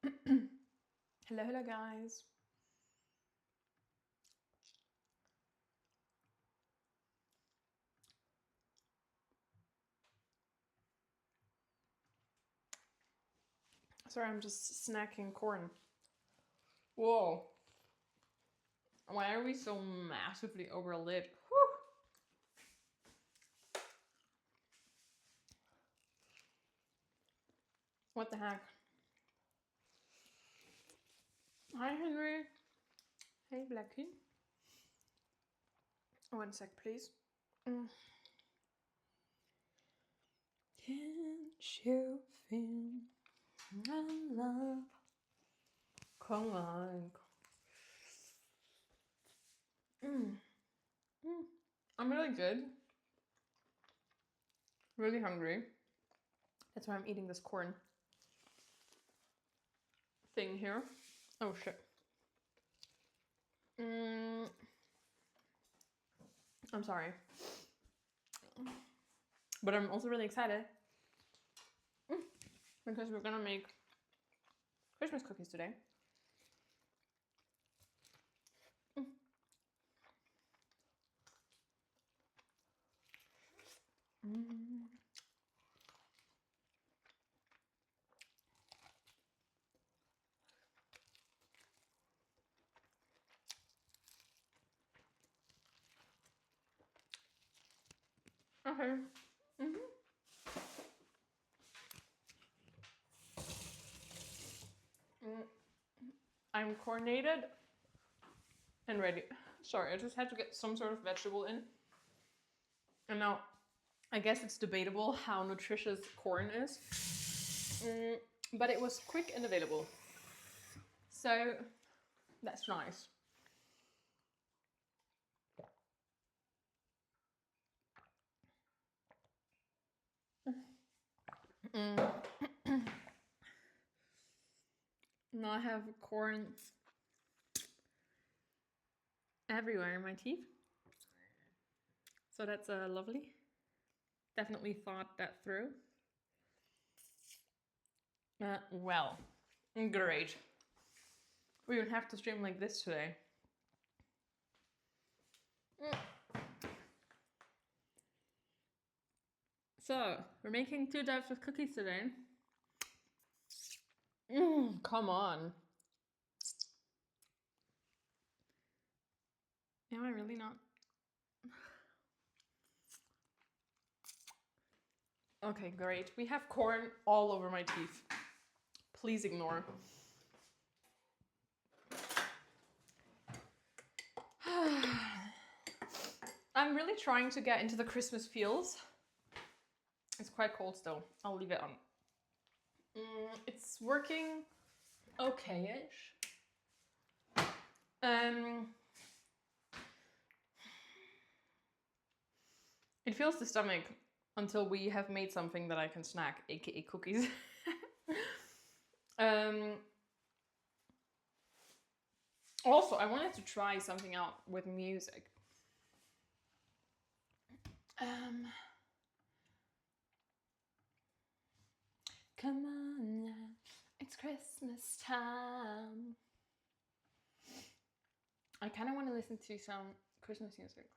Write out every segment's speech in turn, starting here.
Hello guys. Sorry, I'm just snacking corn. Whoa. Why are we so massively overlit? Whew. What the heck? Hi, Henry. Hey, Blackie. 1 sec, please. Can't you feel my love? Come on. I'm really good. Really hungry. That's why I'm eating this corn thing here. Oh shit. I'm sorry. But I'm also really excited because we're gonna make Christmas cookies today. Okay. I'm coordinated and ready. Sorry, I just had to get some sort of vegetable in. And now, I guess it's debatable how nutritious corn is. But it was quick and available. So, that's nice. Now I have corn everywhere in my teeth. So that's lovely. Definitely thought that through. Well, great. We don't have to stream like this today. So, we're making 2 types of cookies today. Come on. Am I really not? Okay, great. We have corn all over my teeth. Please ignore. I'm really trying to get into the Christmas feels. It's quite cold still. I'll leave it on. It's working okay-ish. It fills the stomach until we have made something that I can snack, aka cookies. Also, I wanted to try something out with music. Come on now, it's Christmas time. I kind of want to listen to some Christmas music.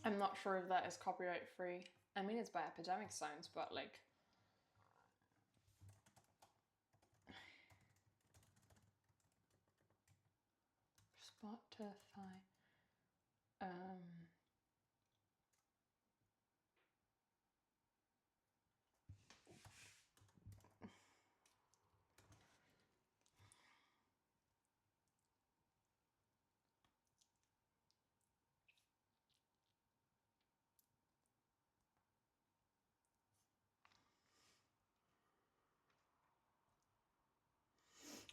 I'm not sure if that is copyright free. I mean, it's by Epidemic Sounds, but like... Spotify.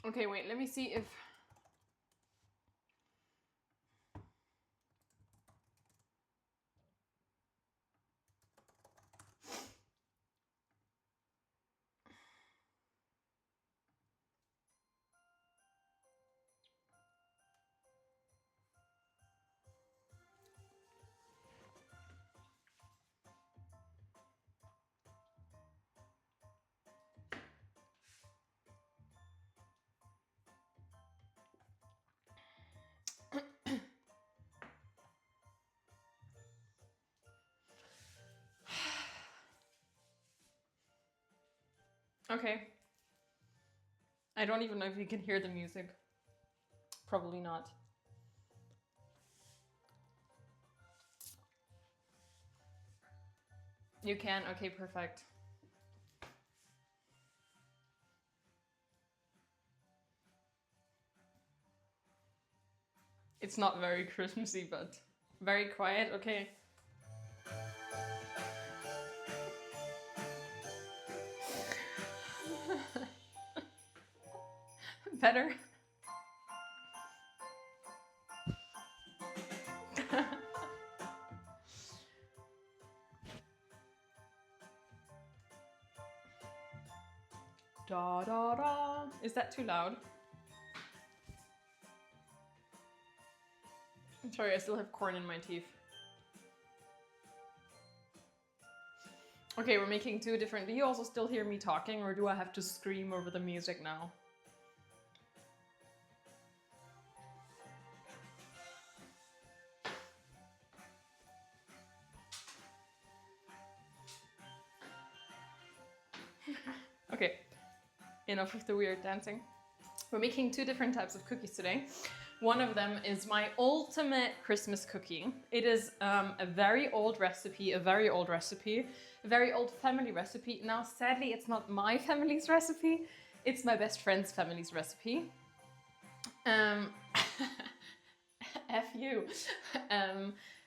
Okay, wait, let me see if... Okay. I don't even know if you can hear the music. Probably not. You can? Okay, perfect. It's not very Christmassy, but very quiet. Okay. Better? Da da da. Is that too loud? I'm sorry, I still have corn in my teeth. Okay, we're making two different. Do you also still hear me talking, or do I have to scream over the music now? Okay, enough of the weird dancing. We're making two different types of cookies today. One of them is my ultimate Christmas cookie. It is a very old recipe, a very old family recipe. Now, sadly, it's not my family's recipe. It's my best friend's family's recipe. F you.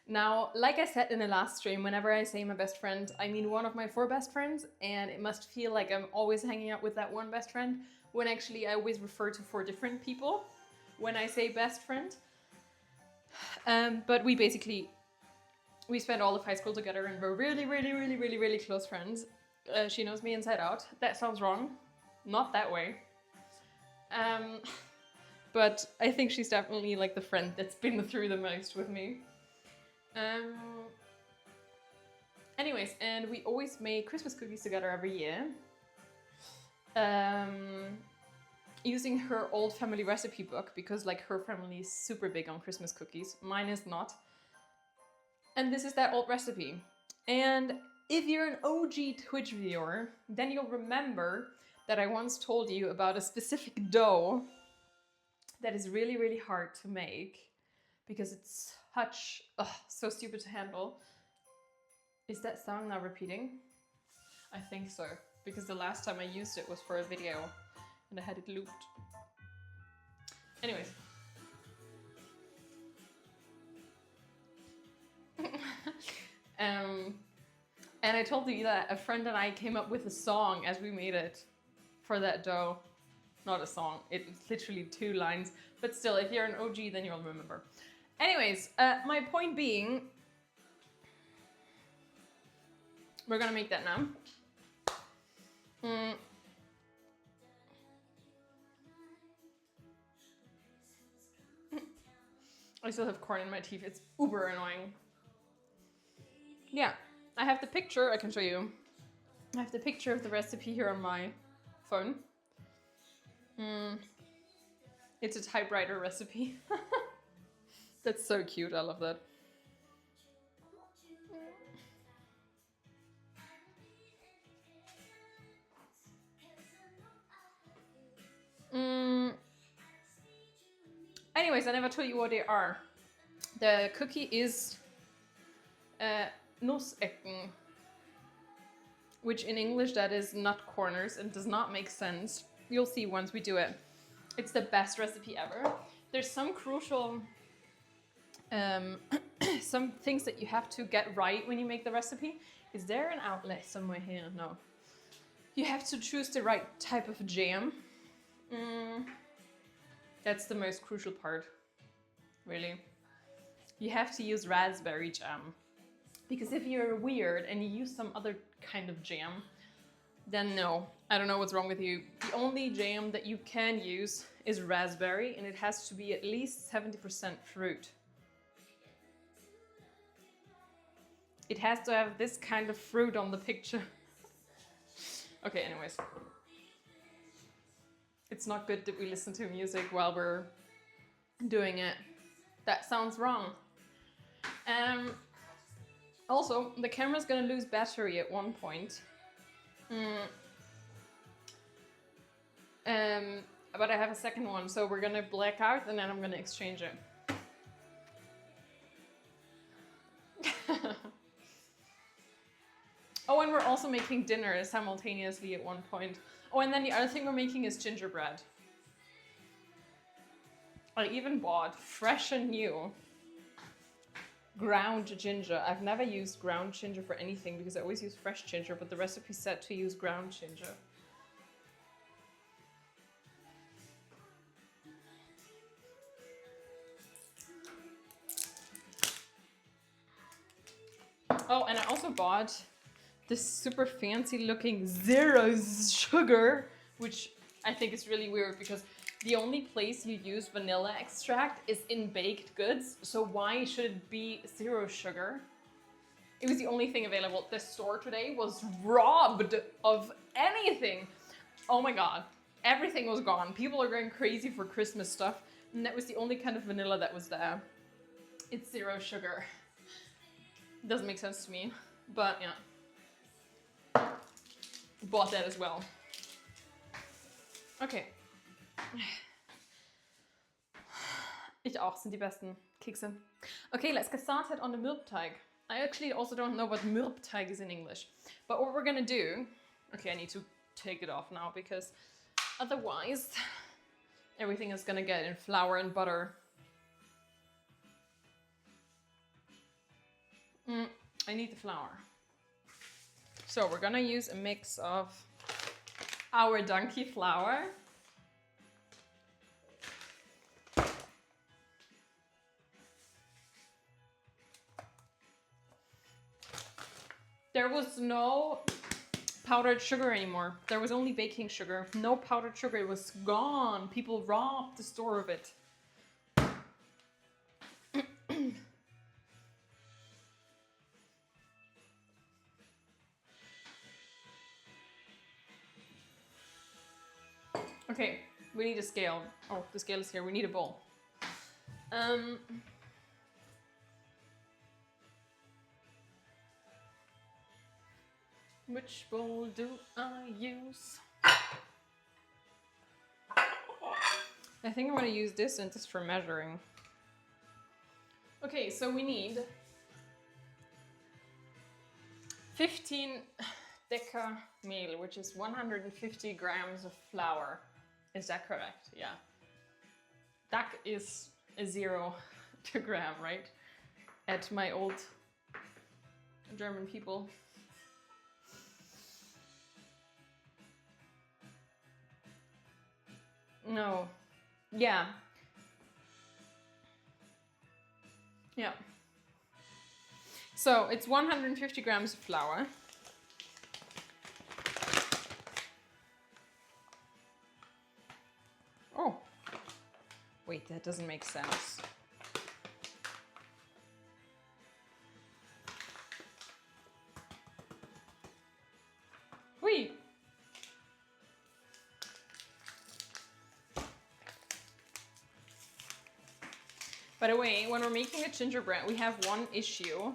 Now, like I said in the last stream, whenever I say my best friend, I mean one of my 4 best friends, and it must feel like I'm always hanging out with that one best friend, when actually I always refer to 4 different people when I say best friend. But we spent all of high school together, and we're really close friends. She knows me inside out. That sounds wrong. Not that way. But I think she's definitely like the friend that's been through the most with me. Anyways, and we always make Christmas cookies together every year. Using her old family recipe book, because like her family is super big on Christmas cookies. Mine is not. And this is that old recipe. And if you're an OG Twitch viewer, then you'll remember that I once told you about a specific dough that is really hard to make because it's so stupid to handle. Is that sound now repeating? I think so, because the last time I used it was for a video and I had it looped. Anyways. And I told you that a friend and I came up with a song as we made it for that dough. Not a song, it's literally 2 lines, but still, if you're an OG, then you'll remember. Anyways, my point being, we're gonna make that now. I still have corn in my teeth, it's uber annoying. Yeah, I have the picture, I can show you. I have the picture of the recipe here on my phone. It's a typewriter recipe. That's so cute, I love that. Anyways, I never told you what they are. The cookie is Nussecken, which in English that is nut corners and does not make sense. You'll see once we do it. It's the best recipe ever. There's some crucial some things that you have to get right when you make the recipe. Is there an outlet somewhere here? No. You have to choose the right type of jam. That's the most crucial part, really. You have to use raspberry jam. Because if you're weird and you use some other kind of jam, then no, I don't know what's wrong with you. The only jam that you can use is raspberry, and it has to be at least 70% fruit. It has to have this kind of fruit on the picture. Okay, anyways. It's not good that we listen to music while we're doing it. That sounds wrong. Also, the camera's gonna lose battery at one point. But I have a second one, so we're gonna black out and then I'm gonna exchange it. Oh, and we're also making dinner simultaneously at one point. Oh, and then the other thing we're making is gingerbread. I even bought fresh and new ground ginger. I've never used ground ginger for anything because I always use fresh ginger, but the recipe said to use ground ginger. Oh, and I also bought this super fancy looking zero sugar, which I think is really weird because the only place you use vanilla extract is in baked goods. So why should it be zero sugar? It was the only thing available. The store today was robbed of anything. Oh my God, everything was gone. People are going crazy for Christmas stuff. And that was the only kind of vanilla that was there. It's zero sugar. Doesn't make sense to me, but yeah. Bought that as well. Okay. Ich auch, sind die besten Kekse. Okay, let's get started on the Mürbteig. I actually also don't know what Mürbteig is in English. But what we're gonna do... Okay, I need to take it off now because otherwise everything is gonna get in flour and butter. I need the flour. So we're gonna use a mix of our donkey flour. There was no powdered sugar anymore. There was only baking sugar. No powdered sugar, it was gone. People robbed the store of it. Okay, we need a scale. Oh, the scale is here. We need a bowl. Which bowl do I use? I think I'm gonna use this and just for measuring. Okay, so we need 15 deca meal, which is 150 grams of flour. Is that correct? Yeah. That is a 0 to gram, right? At my old German people. No. Yeah. Yeah. So it's 150 grams of flour. Oh. Wait, that doesn't make sense. Wait. By the way, when we're making a gingerbread, we have one issue.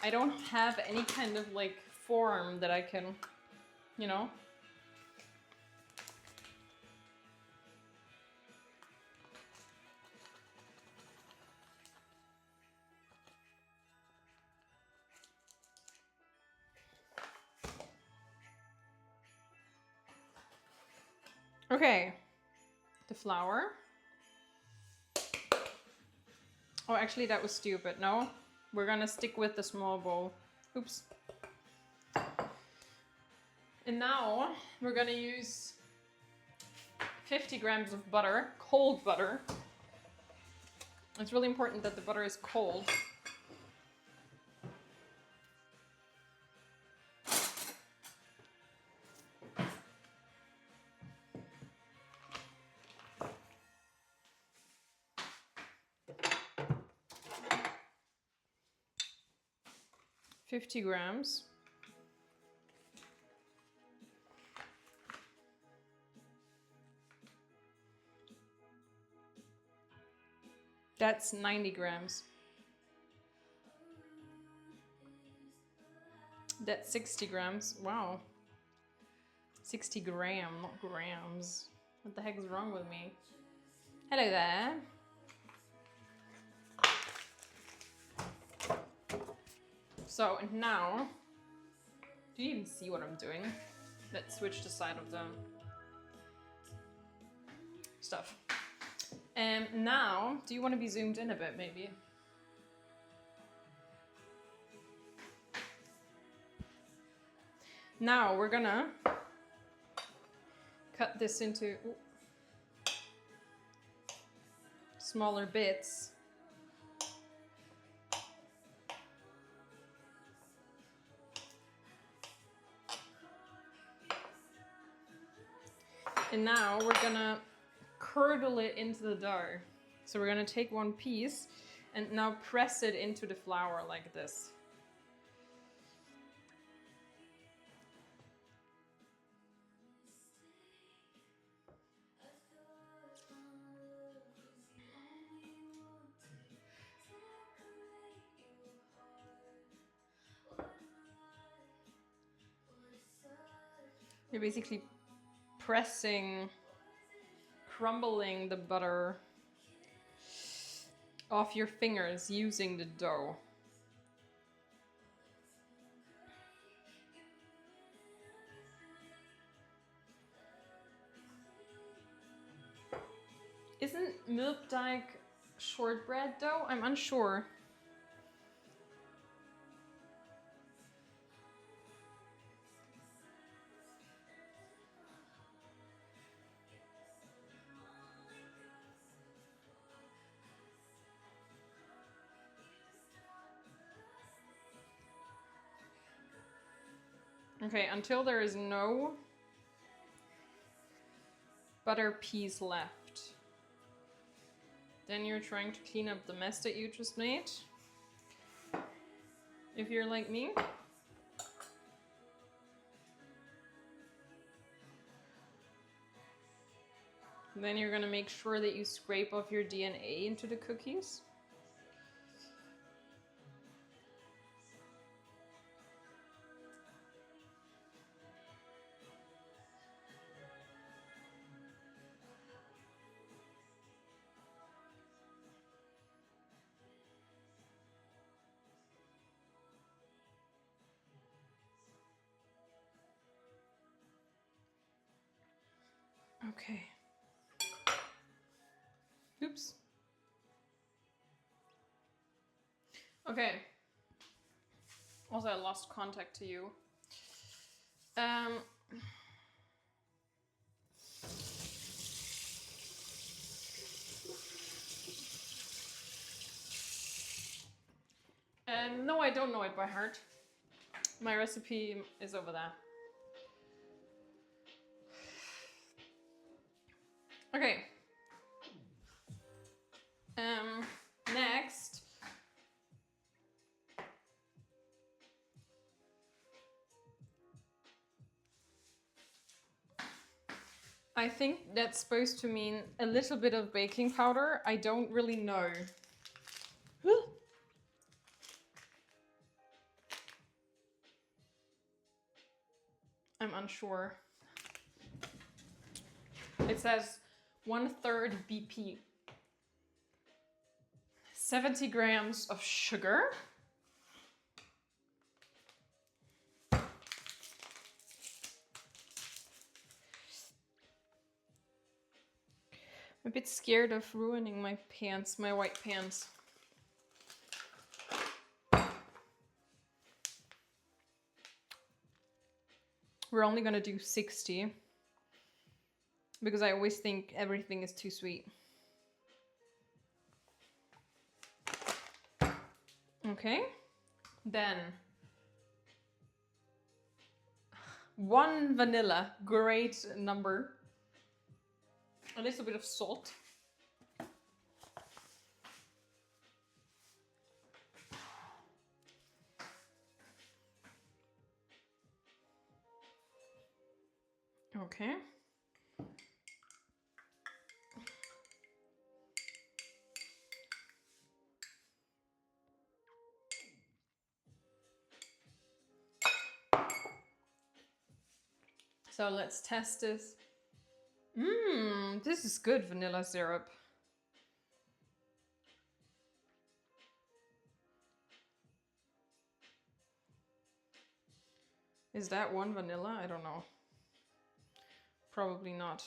I don't have any kind of like form that I can, you know. Okay, the flour. Oh, actually that was stupid. No, we're gonna stick with the small bowl. Oops. And now we're gonna use 50 grams of butter, cold butter. It's really important that the butter is cold. $50. That's 90 grams. That's 60 grams. Wow. 60 gram, not grams. What the heck is wrong with me? Hello there. So, and now, do you even see what I'm doing? Let's switch the side of the stuff. And now, do you want to be zoomed in a bit, maybe? Now we're gonna cut this into smaller bits. And now we're gonna curdle it into the dough. So we're gonna take one piece and now press it into the flour like this. You're basically pressing, crumbling the butter off your fingers using the dough. Isn't Milkteig shortbread dough? I'm unsure. Okay, until there is no butter piece left. Then you're trying to clean up the mess that you just made. If you're like me. Then you're gonna make sure that you scrape off your DNA into the cookies. Okay. Oops. Okay. Also, I lost contact to you. No, I don't know it by heart. My recipe is over there. Okay. Next. I think that's supposed to mean a little bit of baking powder. I don't really know. I'm unsure. It says 1/3 BP. 70 grams of sugar. I'm a bit scared of ruining my pants, my white pants. We're only gonna do 60 because I always think everything is too sweet. Okay, then 1 vanilla, great number. A little bit of salt. Okay. So let's test this This is good vanilla syrup. Is that one vanilla? I don't know. Probably not.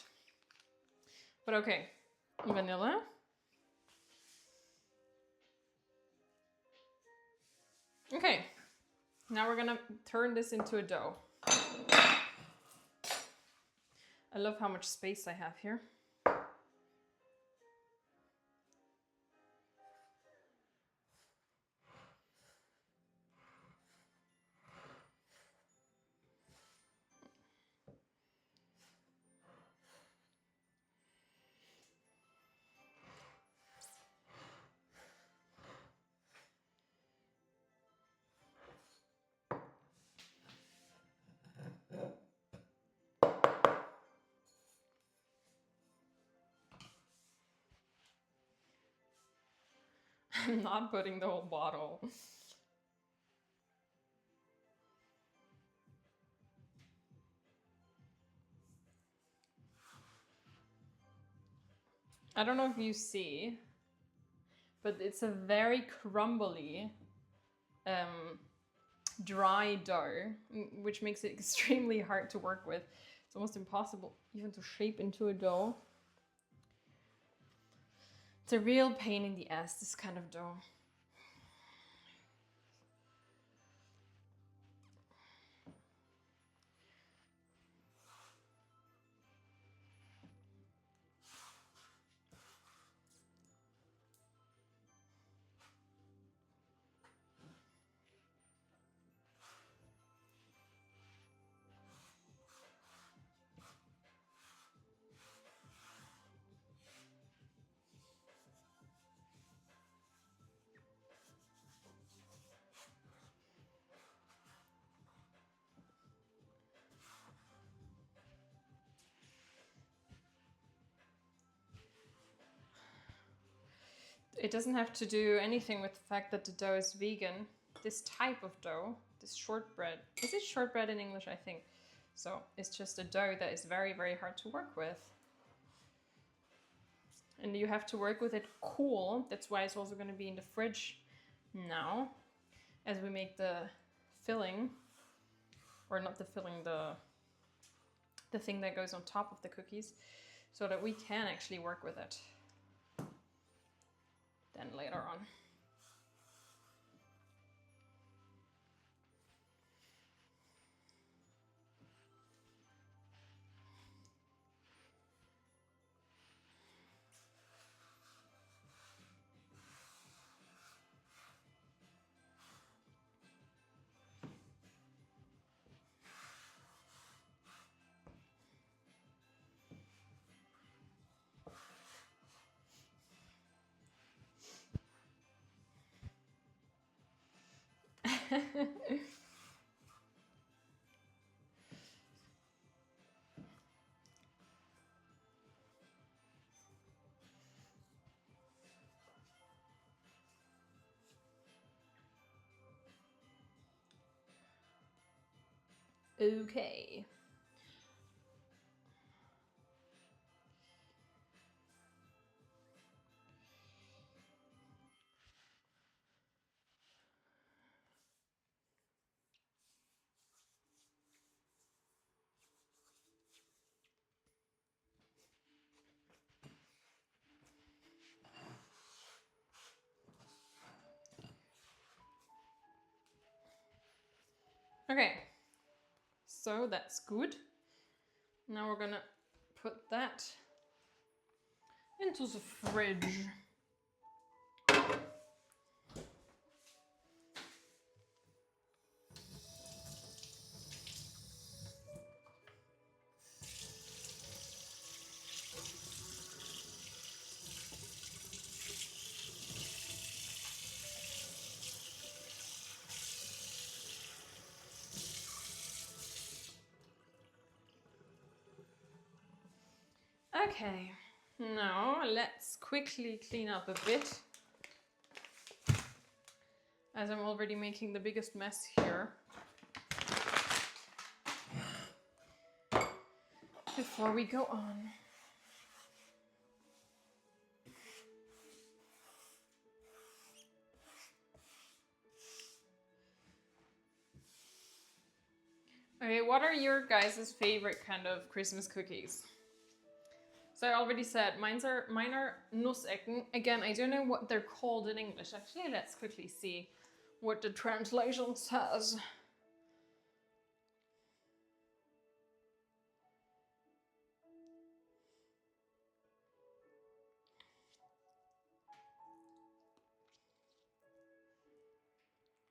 But okay, vanilla. Okay, now we're gonna turn this into a dough. I love how much space I have here. I'm not putting the whole bottle. I don't know if you see, but it's a very crumbly, dry dough, which makes it extremely hard to work with. It's almost impossible even to shape into a dough. It's a real pain in the ass, this kind of dough. It doesn't have to do anything with the fact that the dough is vegan. This type of dough, this shortbread, is it shortbread in English? I think so. It's just a dough that is very, very hard to work with. And you have to work with it cool. That's why it's also going to be in the fridge now, as we make the filling, or not the filling, the thing that goes on top of the cookies, so that we can actually work with it then later on. Okay. Okay, so that's good. Now we're gonna put that into the fridge. Okay, now let's quickly clean up a bit, as I'm already making the biggest mess here. Before we go on. Okay, what are your guys' favorite kind of Christmas cookies? So I already said mine are Nussecken. Again, I don't know what they're called in English. Actually, let's quickly see what the translation says.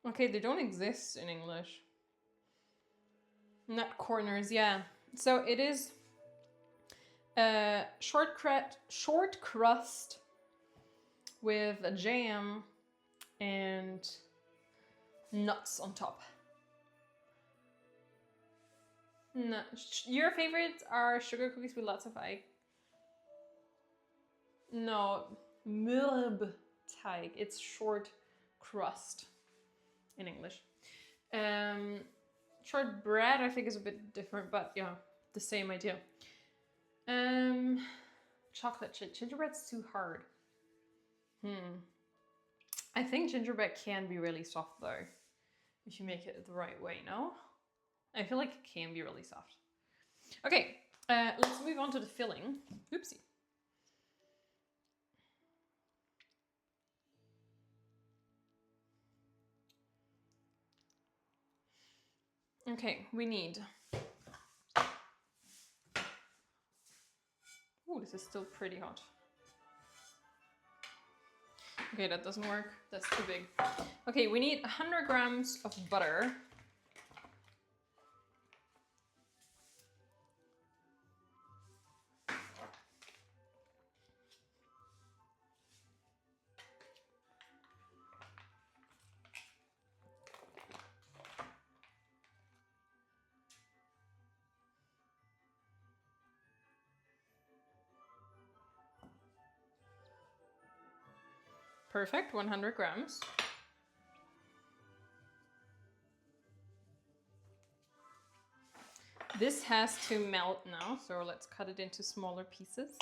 Okay, they don't exist in English. Nut corners, yeah. So it is short crust with a jam and nuts on top. No, your favorites are sugar cookies with lots of egg. No, Mürbteig. It's short crust in English. Short bread I think is a bit different, but yeah, the same idea. Chocolate chip. Gingerbread's too hard. I think gingerbread can be really soft though, if you make it the right way, no? I feel like it can be really soft. Okay, let's move on to the filling. Oopsie. Okay, we need... Ooh, this is still pretty hot. Okay, that doesn't work. That's too big. Okay, we need 100 grams of butter. Perfect, 100 grams. This has to melt now, so let's cut it into smaller pieces.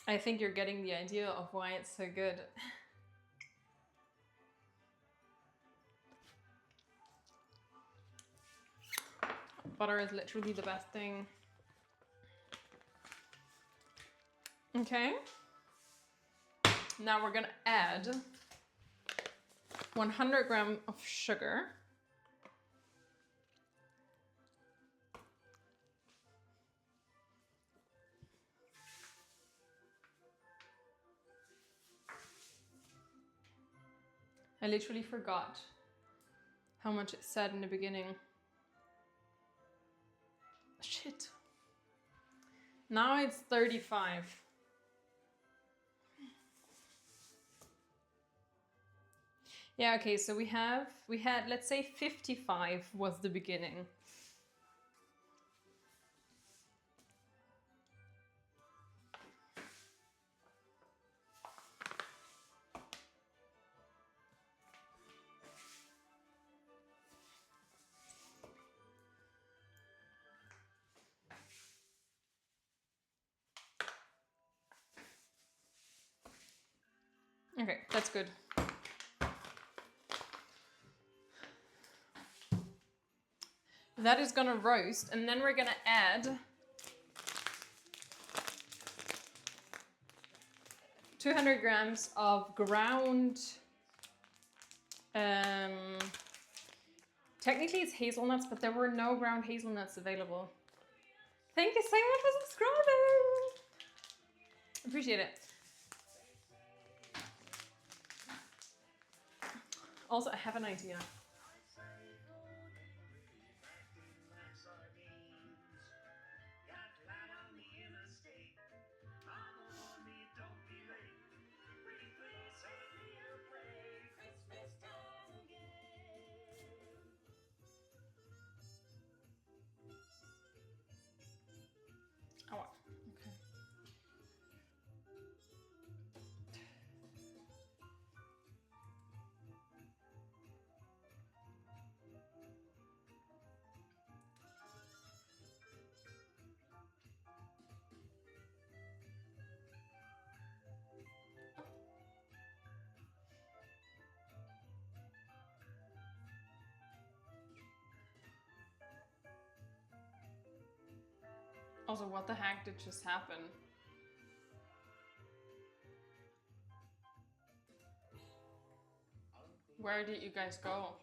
I think you're getting the idea of why it's so good. Butter is literally the best thing. Okay. Now we're gonna add 100 grams of sugar. I literally forgot how much it said in the beginning. Shit. Now it's 35. Yeah, okay, so we had, let's say 55 was the beginning. Okay, that's good. That is gonna roast, and then we're gonna add 200 grams of ground, technically it's hazelnuts, but there were no ground hazelnuts available. Thank you so much for subscribing! Appreciate it. Also, I have an idea. Oh, okay. Also, what the heck did just happen? Where did you guys go?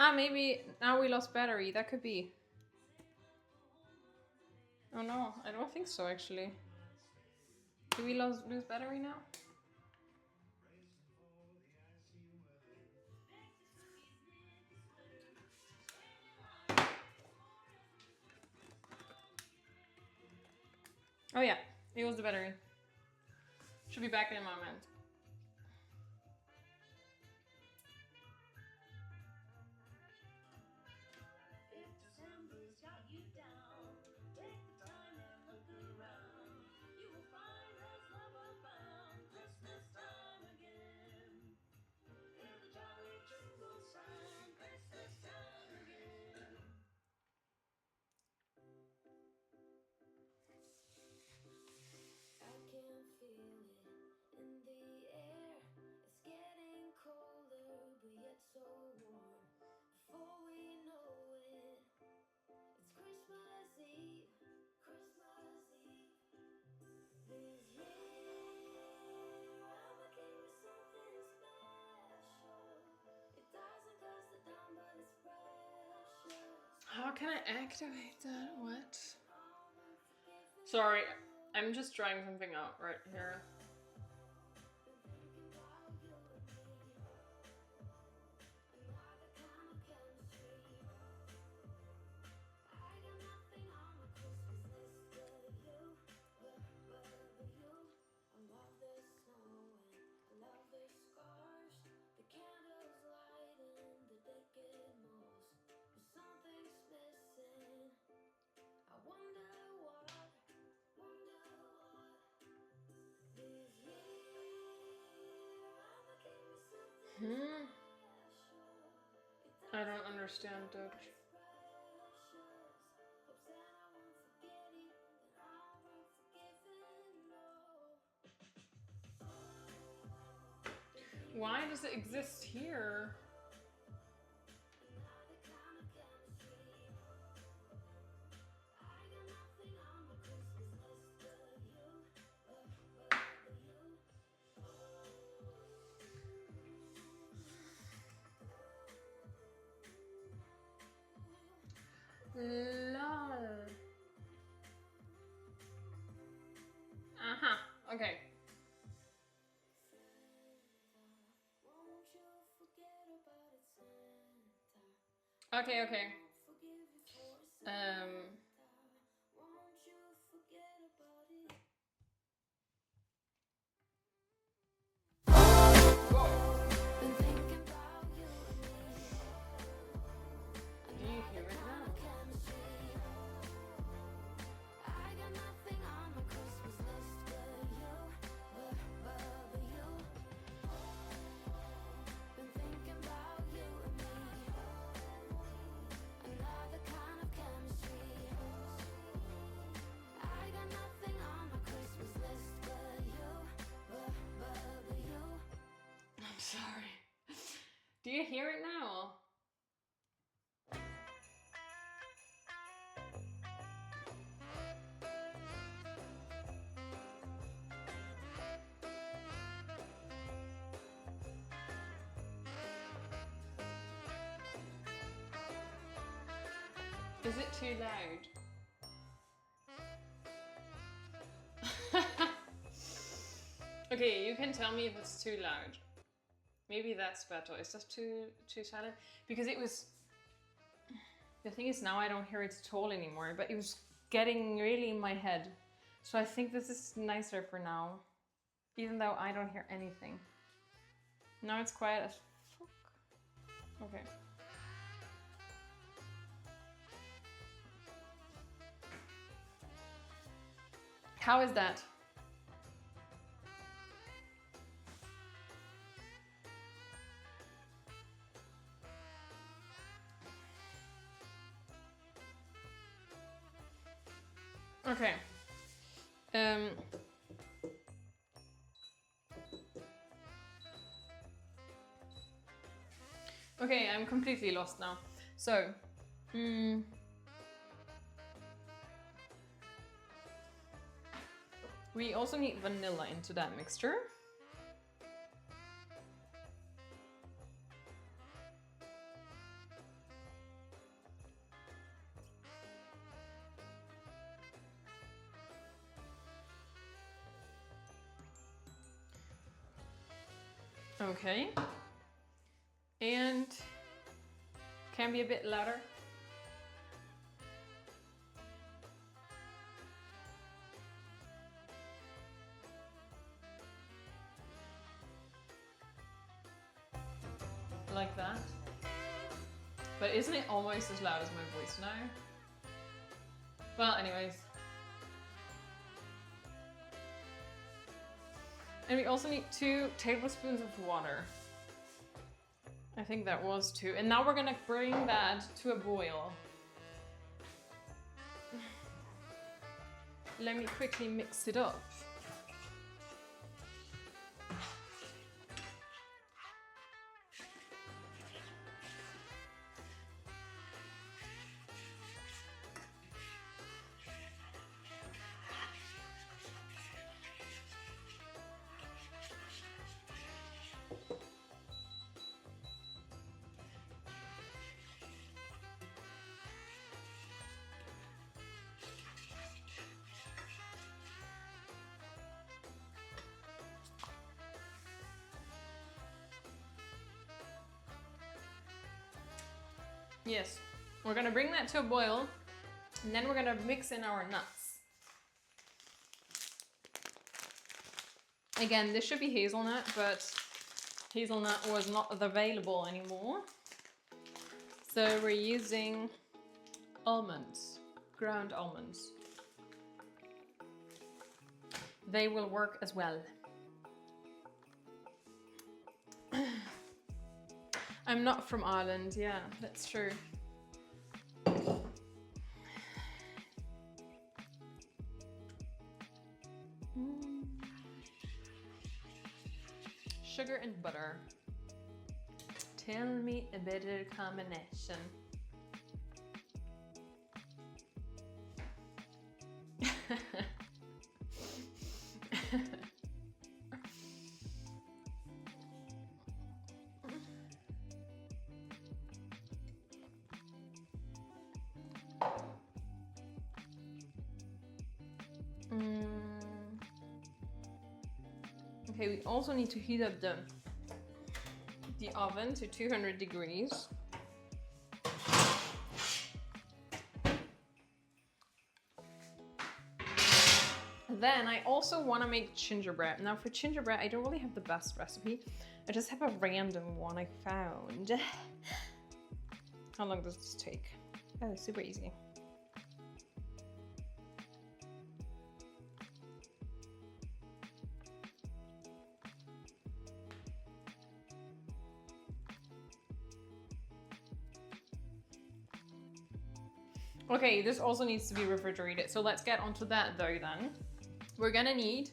Ah, maybe now we lost battery. That could be. Oh no, I don't think so actually. Do we lose battery now? Oh yeah, it was the battery. Should be back in a moment. How can I activate that? What? Sorry, I'm just trying something out right here. I don't understand Dutch. Why does it exist here? Lol. Uh-huh. Okay. Okay, okay. Do you hear it now? I'm sorry. Do you hear it now? Is it too loud? Okay, you can tell me if it's too loud. Maybe that's better. Is that too silent? Because it was... The thing is now I don't hear it at all anymore, but it was getting really in my head. So I think this is nicer for now. Even though I don't hear anything. Now it's quiet as fuck. Okay. How is that? Okay. Okay, I'm completely lost now. So, we also need vanilla into that mixture. Okay. And can be a bit louder. Like that. But isn't it almost as loud as my voice now? Well, anyways. And we also need 2 tablespoons of water. I think that was 2. And now we're gonna bring that to a boil. Let me quickly mix it up. Yes, we're gonna bring that to a boil, and then we're gonna mix in our nuts. Again, this should be hazelnut, but hazelnut was not available anymore. So we're using almonds, ground almonds. They will work as well. I'm not from Ireland, yeah, that's true. Sugar and butter. Tell me a better combination. Okay, we also need to heat up the oven to 200 degrees. Then I also want to make gingerbread. Now for gingerbread, I don't really have the best recipe. I just have a random one I found. How long does this take? Oh, super easy. Okay, this also needs to be refrigerated. So let's get onto that though then. We're gonna need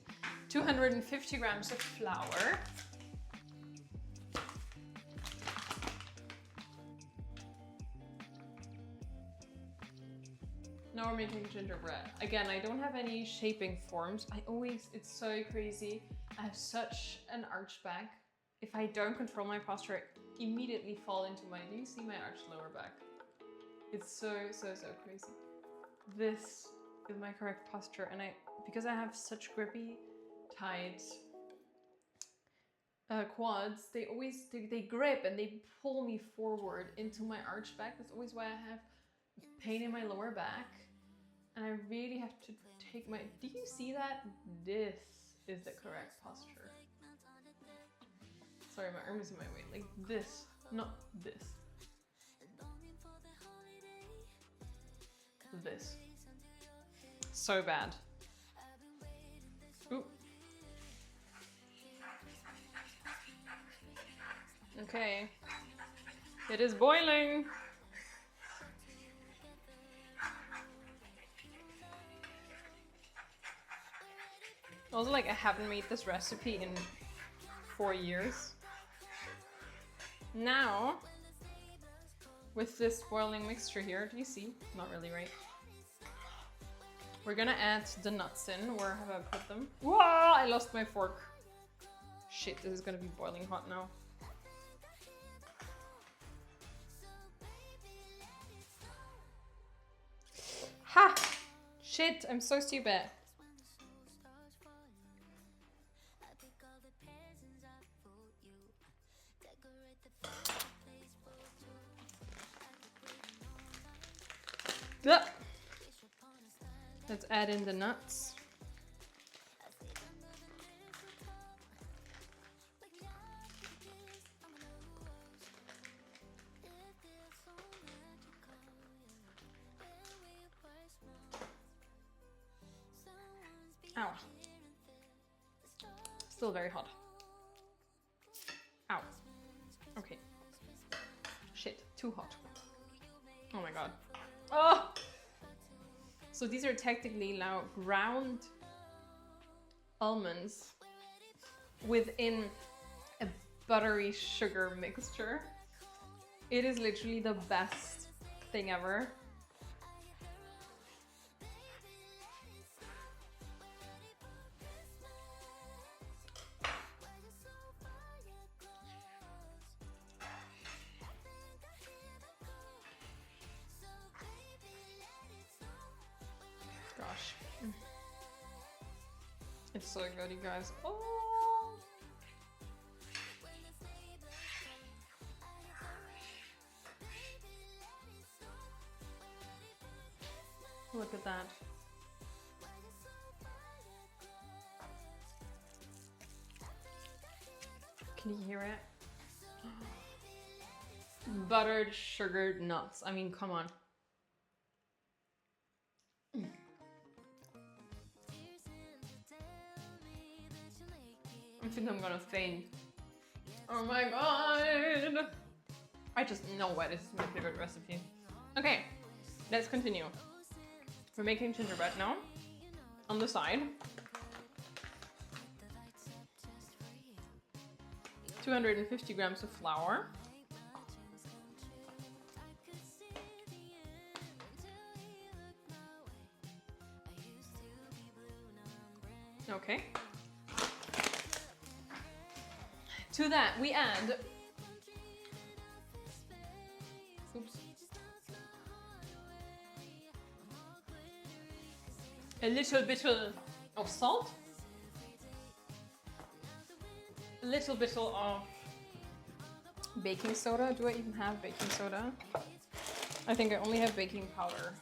250 grams of flour. Now we're making gingerbread. Again, I don't have any shaping forms. It's so crazy. I have such an arched back. If I don't control my posture, I immediately fall into do you see my arched lower back? It's so crazy. This is my correct posture, and because I have such grippy, tight quads, they grip and they pull me forward into my arched back. That's always why I have pain in my lower back, and I really have to take my. Do you see that? This is the correct posture. Sorry, my arm is in my way. Like this, not this. This. So bad. Ooh. Okay. It is boiling. Also, like, I haven't made this recipe in 4 years. Now, with this boiling mixture here, do you see? Not really, right? We're gonna add the nuts in. Where have I put them? Whoa! I lost my fork. Shit, this is gonna be boiling hot now. Ha! Shit, I'm so stupid. Ugh. Let's add in the nuts. Ow. Still very hot. Ow. Okay. Shit, too hot. Oh my god. Oh! So these are technically now ground almonds within a buttery sugar mixture. It is literally the best thing ever. Gosh. It's so good, you guys. Oh! Look at that. Can you hear it? Buttered, sugared nuts. I mean, come on. I think I'm gonna faint. Oh my god! I just know why this is my favorite recipe. Okay, let's continue. We're making gingerbread now. On the side, 250 grams of flour. Okay. To that we add, oops, a little bit of salt, a little bit of baking soda. Do I even have baking soda? I think I only have baking powder.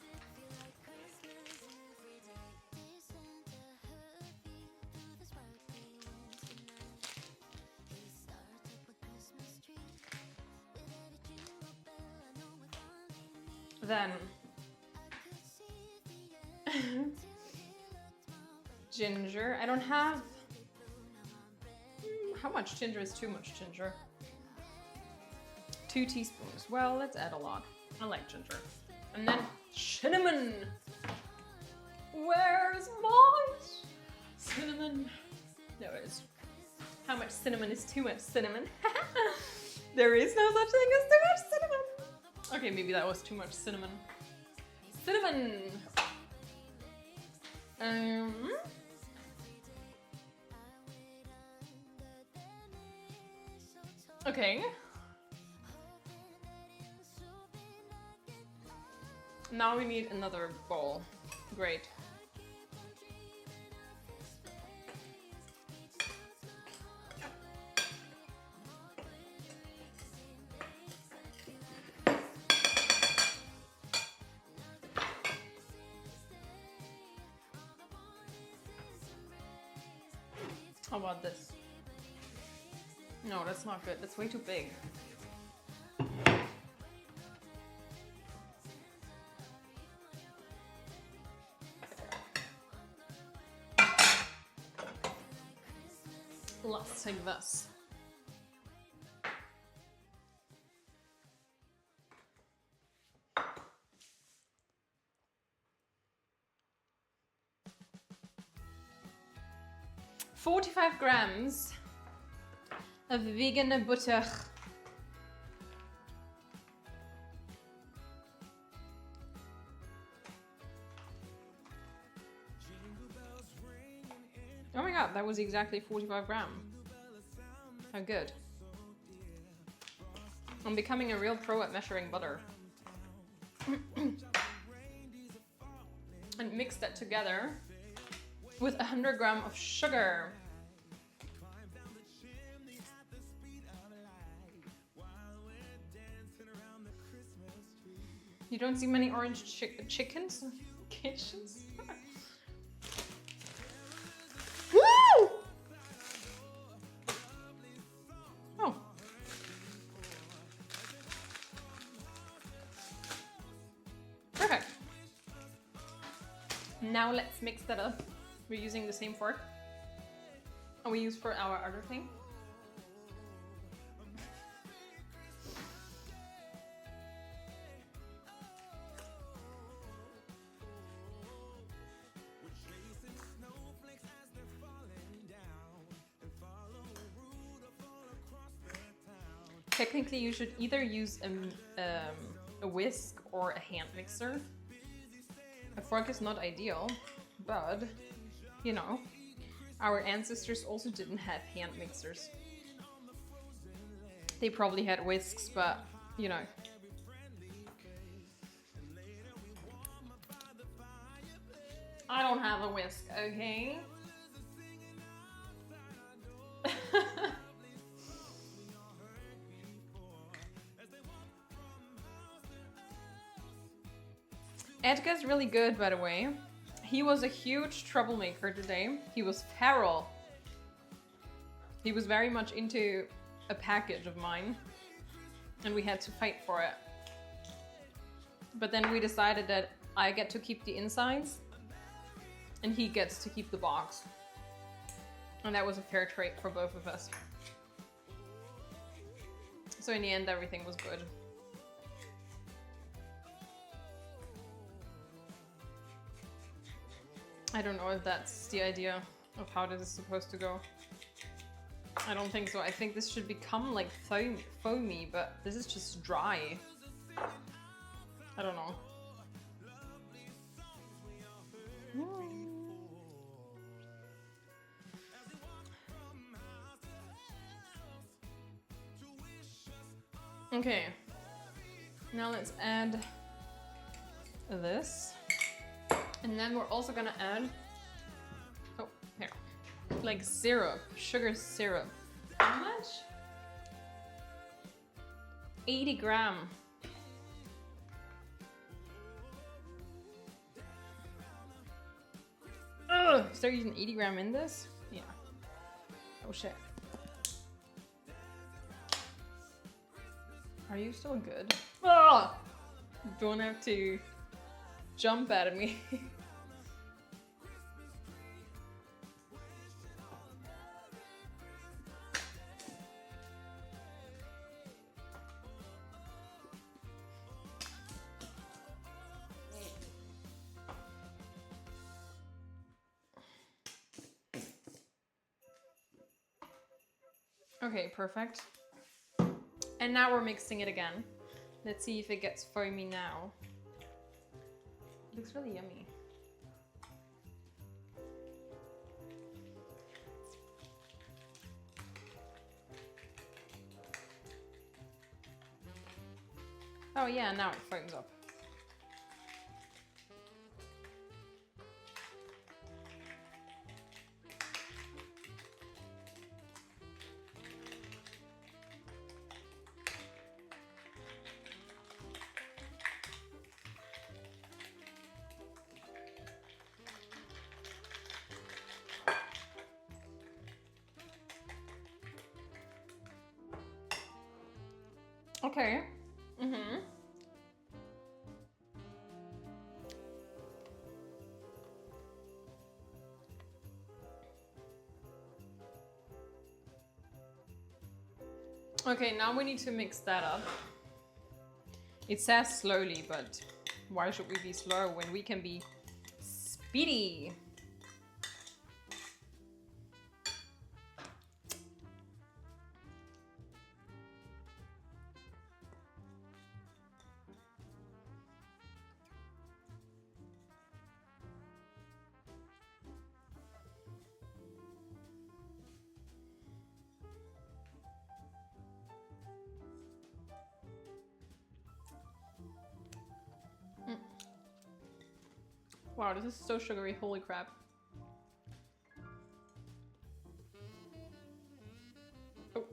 Then ginger. I don't have... How much ginger is too much ginger? 2 teaspoons. Well, let's add a lot. I like ginger. And then cinnamon. Where's my cinnamon? There it is. How much cinnamon is too much cinnamon? There is no such thing as too much cinnamon. Okay, maybe that was too much cinnamon. Cinnamon! Okay. Now we need another bowl. Great. How about this? No, that's not good. That's way too big. Let's take this. 45 grams of vegan butter. Oh my god, that was exactly 45 grams. How good. I'm becoming a real pro at measuring butter. And mix that together with 100 grams of sugar. You don't see many orange chickens? Kitchens? Woo! Oh. Perfect. Now let's mix that up. We're using the same fork we use for our other thing. Technically, you should either use a whisk or a hand mixer. A fork is not ideal, but you know, our ancestors also didn't have hand mixers. They probably had whisks, but you know. I don't have a whisk, okay? Edgar's really good, by the way. He was a huge troublemaker today. He was feral. He was very much into a package of mine, and we had to fight for it. But then we decided that I get to keep the insides, and he gets to keep the box. And that was a fair trade for both of us. So in the end, everything was good. I don't know if that's the idea of how this is supposed to go. I don't think so. I think this should become like foamy, but this is just dry. I don't know. Okay, now let's add this. And then we're also gonna add, oh, here, like syrup, sugar syrup. How much? 80 grams. Ugh, start using 80 grams in this? Yeah. Oh shit. Are you still good? Oh! Don't have to jump at me. Okay, perfect. And now we're mixing it again. Let's see if it gets foamy now. It looks really yummy. Oh yeah, now it foams up. Okay. Mm-hmm. Okay, now we need to mix that up. It says slowly, but why should we be slow when we can be speedy? Wow, this is so sugary, holy crap. Oh.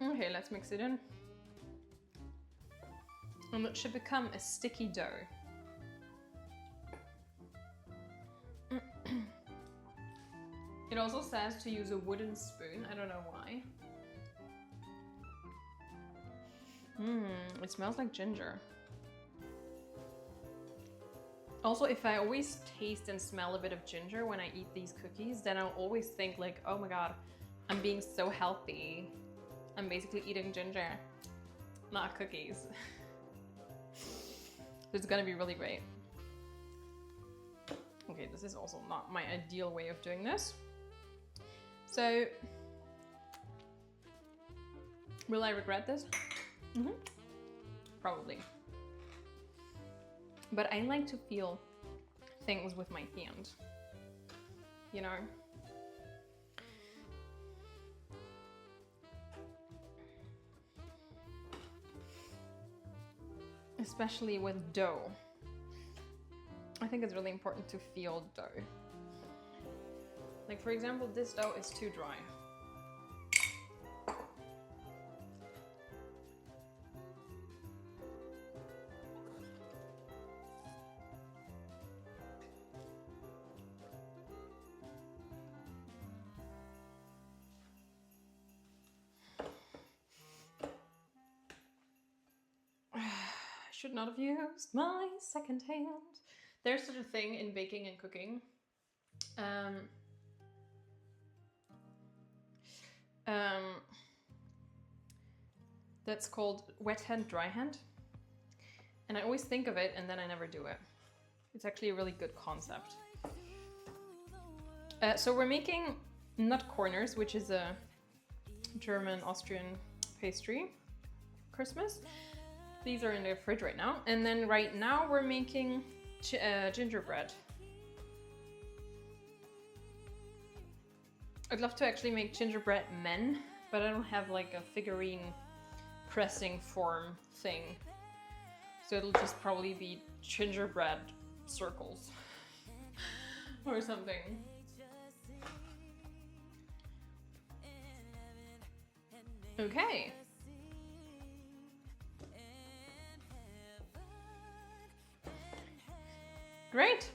Okay, let's mix it in. And it should become a sticky dough. It also says to use a wooden spoon, I don't know why. It smells like ginger. Also, if I always taste and smell a bit of ginger when I eat these cookies, then I'll always think like, oh my god, I'm being so healthy. I'm basically eating ginger, not cookies. It's gonna be really great. Okay, this is also not my ideal way of doing this. So, will I regret this? Probably. But I like to feel things with my hand, you know? Especially with dough. I think it's really important to feel dough. Like for example, this dough is too dry. Should not have used my second hand. There's such a thing in baking and cooking. That's called wet hand, dry hand. And I always think of it and then I never do it. It's actually a really good concept. So we're making nut corners, which is a German Austrian pastry. Christmas. These are in the fridge right now. And then right now we're making gingerbread. I'd love to actually make gingerbread men, but I don't have like a figurine pressing form thing. So it'll just probably be gingerbread circles or something. Okay. Great.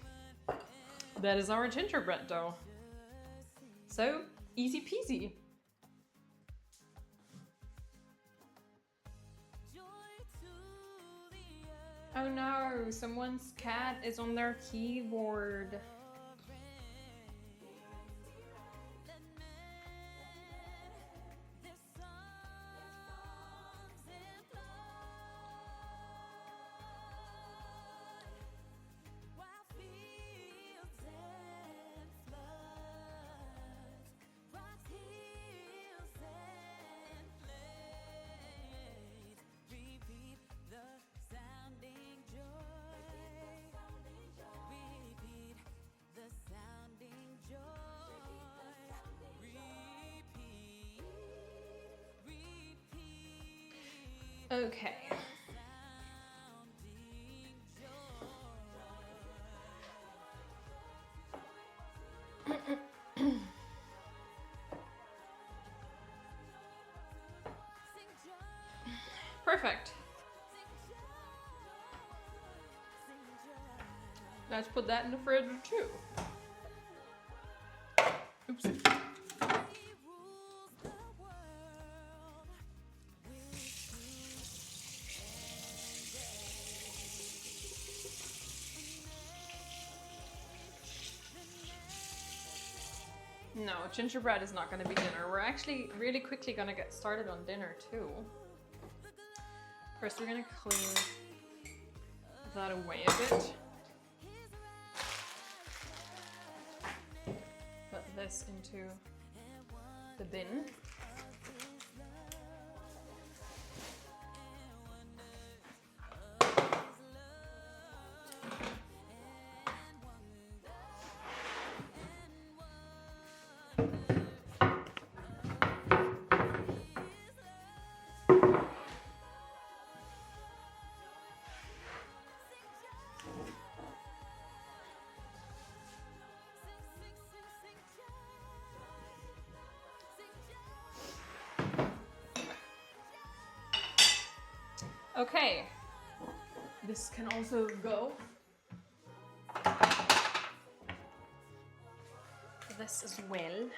That is our gingerbread dough. So easy peasy. Oh no, someone's cat is on their keyboard. Okay. Perfect. Let's put that in the fridge too. Oops. No, gingerbread is not going to be dinner. We're actually really quickly going to get started on dinner too. First, we're going to clean that away a bit. Put this into the bin. Okay, this can also go. This as well.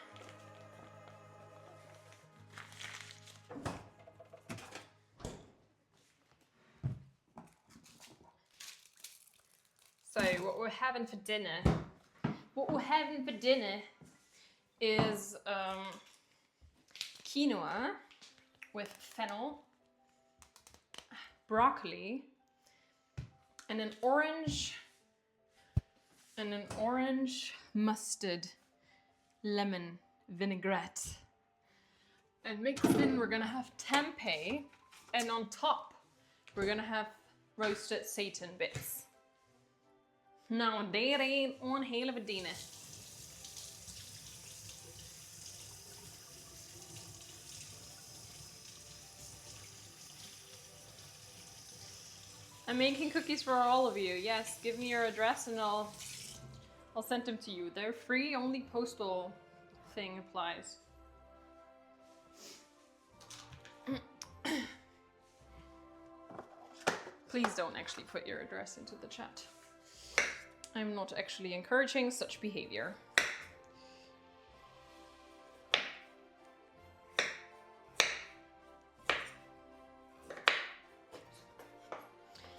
So what we're having for dinner? Is quinoa with fennel, broccoli, and an orange mustard lemon vinaigrette. And mixed in, we're gonna have tempeh, and on top, we're gonna have roasted seitan bits. Now, there ain't one hell of a dinner. I'm making cookies for all of you. Yes, give me your address and I'll send them to you. They're free, only postal thing applies. Please don't actually put your address into the chat. I'm not actually encouraging such behavior.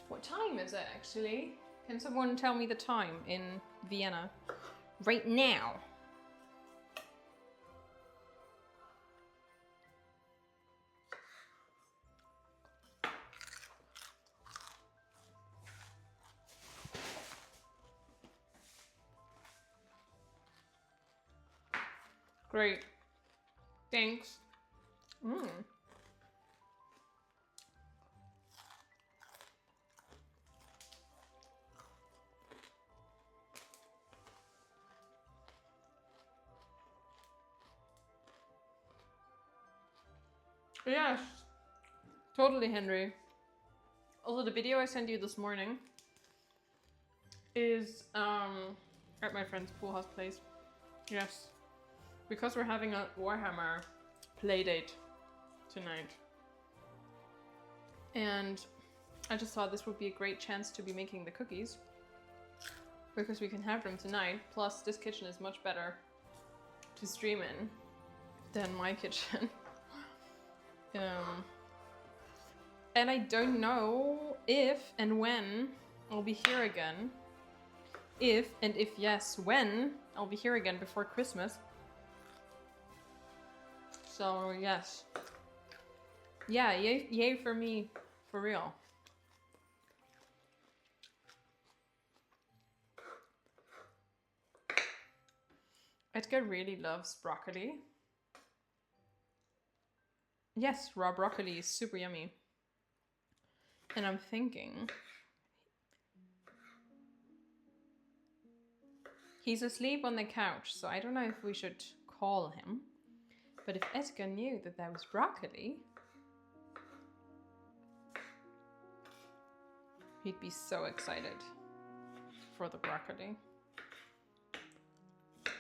What time is it actually? Can someone tell me the time in Vienna right now? Great. Thanks. Yes, totally, Henry. Also, the video I sent you this morning is at my friend's pool house place. Yes, because we're having a Warhammer play date tonight. And I just thought this would be a great chance to be making the cookies, because we can have them tonight. Plus, this kitchen is much better to stream in than my kitchen. And I don't know if and when I'll be here again. If yes, when I'll be here again before Christmas. So yes. Yeah, yay for me, for real. Edgar really loves broccoli. Yes, raw broccoli is super yummy. And I'm thinking, he's asleep on the couch, so I don't know if we should call him. But if Edgar knew that that was broccoli, he'd be so excited for the broccoli.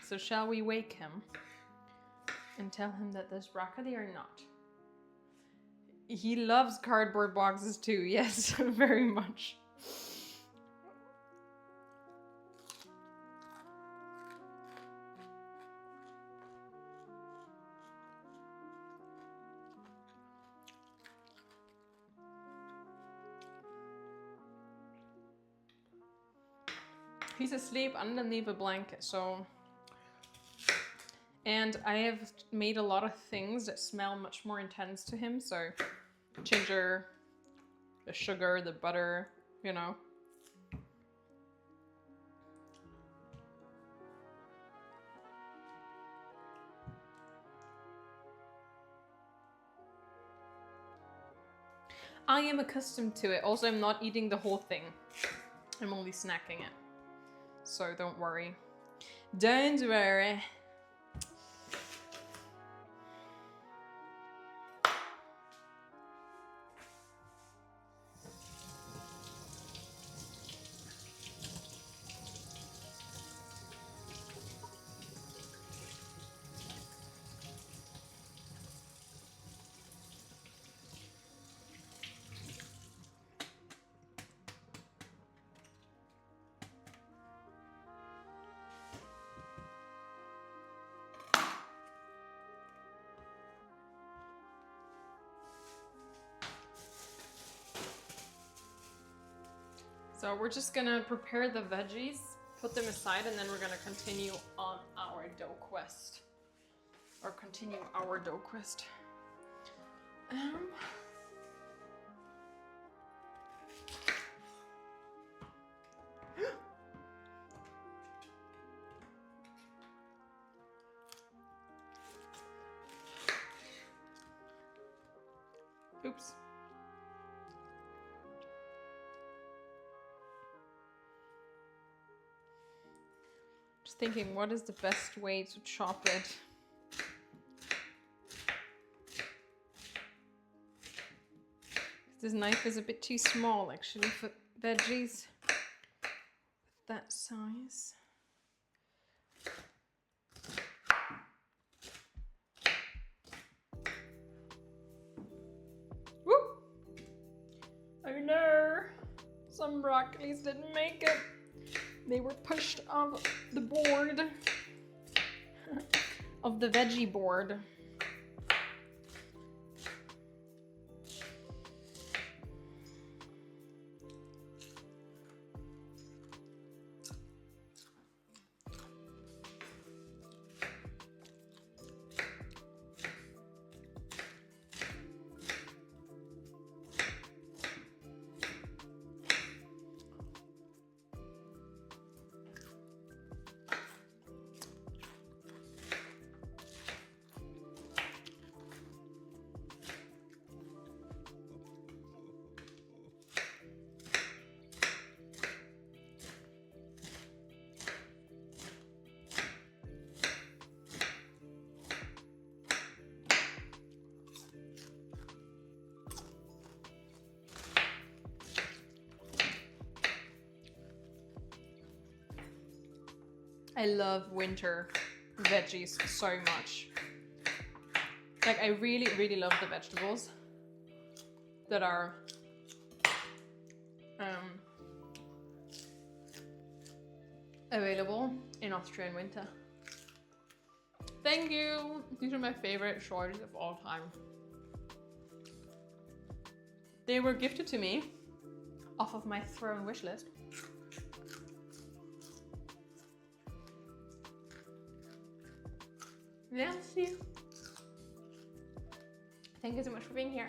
So shall we wake him and tell him that there's broccoli or not? He loves cardboard boxes too, yes, very much. He's asleep underneath a blanket, so... And I have made a lot of things that smell much more intense to him, so... Ginger, the sugar, the butter, you know. I am accustomed to it. Also, I'm not eating the whole thing. I'm only snacking it. So don't worry. Don't worry. So we're just gonna prepare the veggies, put them aside, and then we're gonna continue on our dough quest. Or continue our dough quest. Oops. Just thinking, what is the best way to chop it? This knife is a bit too small actually for veggies that size. Woo! Oh no! Some broccolis didn't make it. They were pushed off the board. Of the veggie board. I love winter veggies so much. Like I really, really love the vegetables that are available in Austria in winter. Thank you! These are my favorite shorties of all time. They were gifted to me off of my throne wish list. Merci. Thank you so much for being here.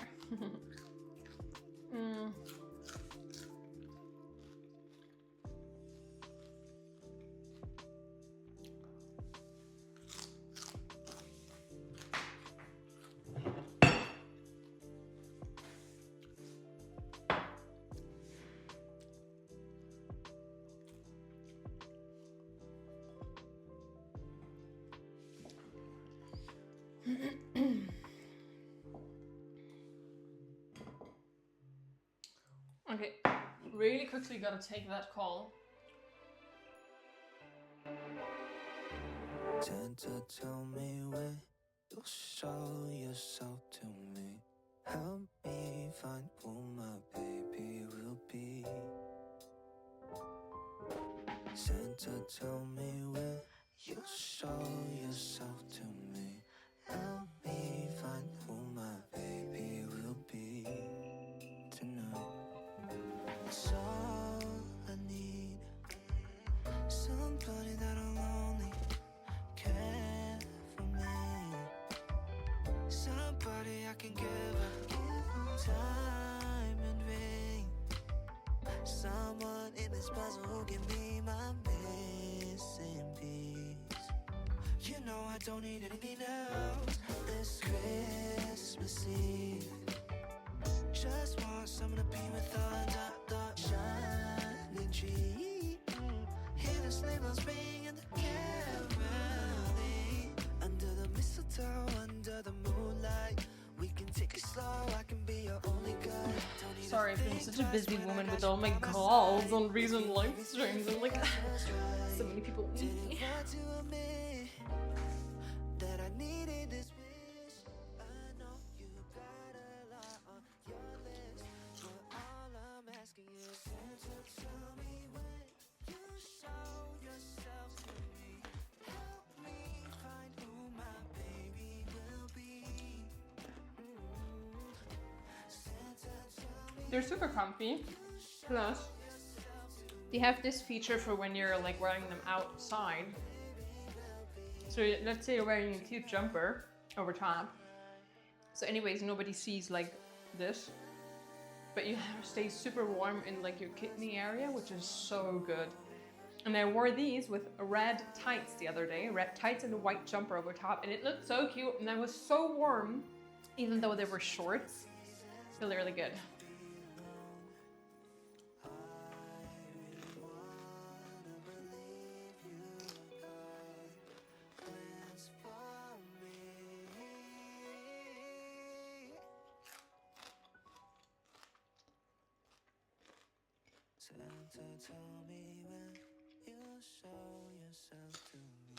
Okay, really quickly gotta take that call. Santa, tell me when you'll show yourself to me. Help me find who my baby will be. Santa, tell me when you'll show yourself to me. Help me find who my baby will be tonight. It's all I need. Somebody that'll only care for me. Somebody I can give time and rain. Someone in this puzzle who can be my missing piece. You know I don't need anything else this Christmas Eve. Just want someone to be with under the shining tree. Hear the sleigh bells ring and the caroling. Under the mistletoe, under the moonlight. We can take it slow, I can be your only guide. Sorry, I've been such a busy woman with all my calls on recent live streams. I'm like, so many people need me. That I needed this wish. I know you got a lot on your list, but all I'm asking is Santa, tell me when you show yourself to me. Help me find who my baby will be. Santa, tell me They're super comfy. Plus, They have this feature for when you're like wearing them outside. So let's say you're wearing a cute jumper over top. So anyways, nobody sees like this. But you stay super warm in like your kidney area, which is so good. And I wore these with red tights the other day, red tights and a white jumper over top, and it looked so cute, and I was so warm, even though they were shorts. Really, really good. Santa, tell me when you'll show yourself to me.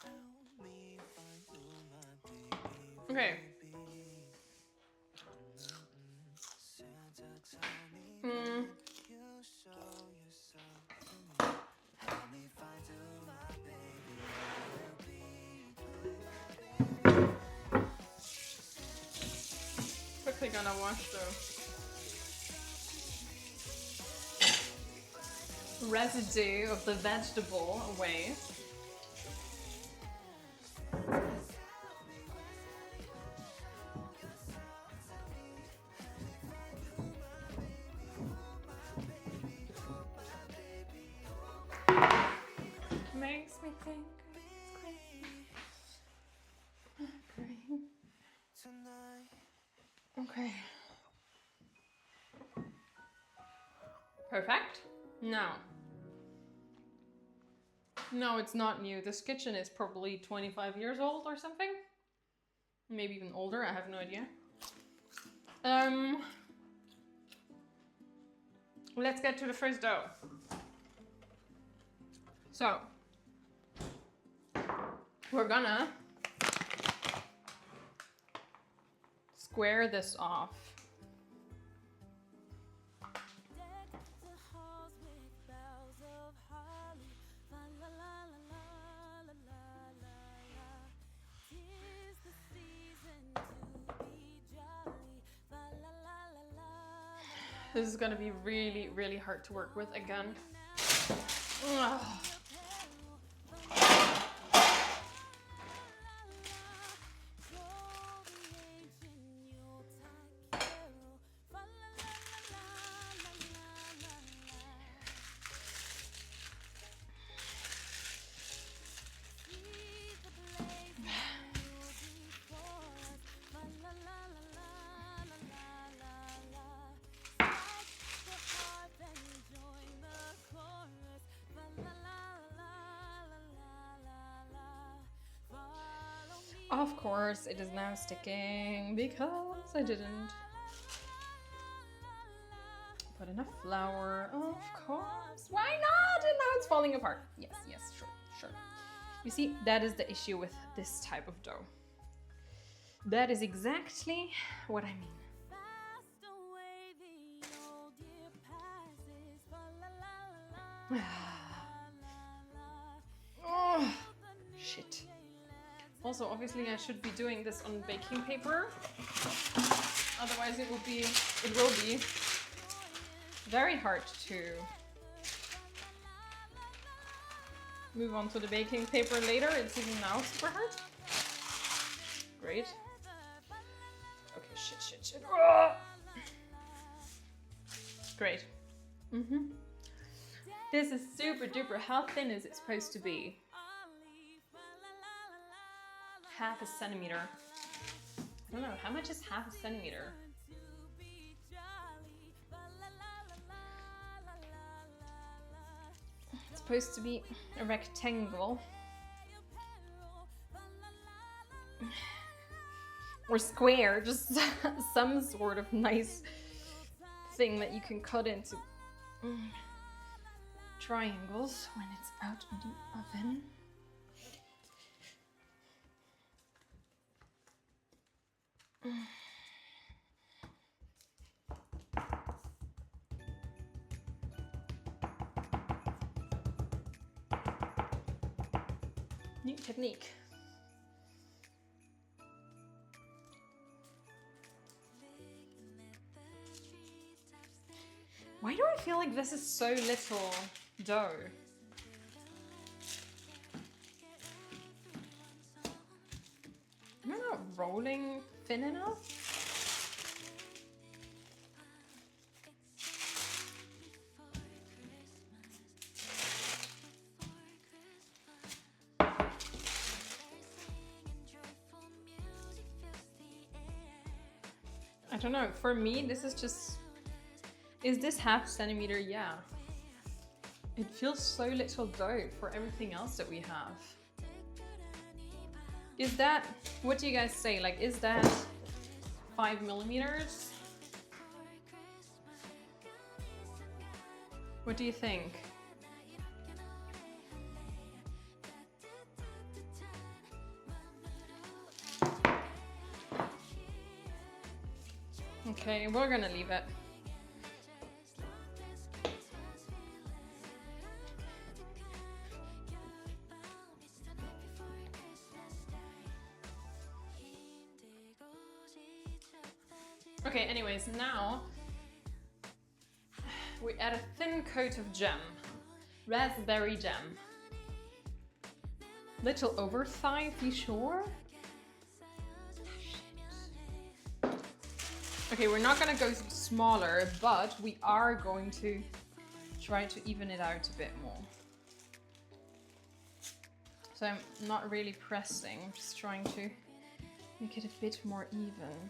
Help me find who my baby Okay. will be. Santa, tell me when you'll show yourself to me. Help me find who my baby will be. Quickly gonna wash the residue of the vegetable away. Makes me think it's crazy. Okay. Perfect. Now. No, it's not new. This kitchen is probably 25 years old or something. Maybe even older, I have no idea. Let's get to the first dough. So, we're gonna square this off. This is gonna be really, really hard to work with again. Ugh. Of course, it is now sticking because I didn't put enough flour. Of course, why not? And now it's falling apart. Yes, yes, sure. You see, that is the issue with this type of dough. That is exactly what I mean. Oh, shit. Also, obviously, I should be doing this on baking paper. Otherwise, it will be very hard to move on to the baking paper later. It's even now super hard. Great. Okay, shit. Oh! Great. This is super duper. How thin is it supposed to be? Half a centimeter. I don't know, how much is half a centimeter? It's supposed to be a rectangle. Or square, just some sort of nice thing that you can cut into triangles when it's out in the oven. New technique. Why do I feel like this is so little? dough. Am I not rolling thin enough? I don't know, for me this is just... Is this ½ centimeter? Yeah. It feels so little dough for everything else that we have. Is that... What do you guys say? Like, is that 5 millimeters? What do you think? Okay, we're gonna leave it. Okay, anyways, now we add a thin coat of jam. Raspberry jam. Little oversized, you sure? Okay, we're not gonna go smaller, but we are going to try to even it out a bit more. So I'm not really pressing, I'm just trying to make it a bit more even.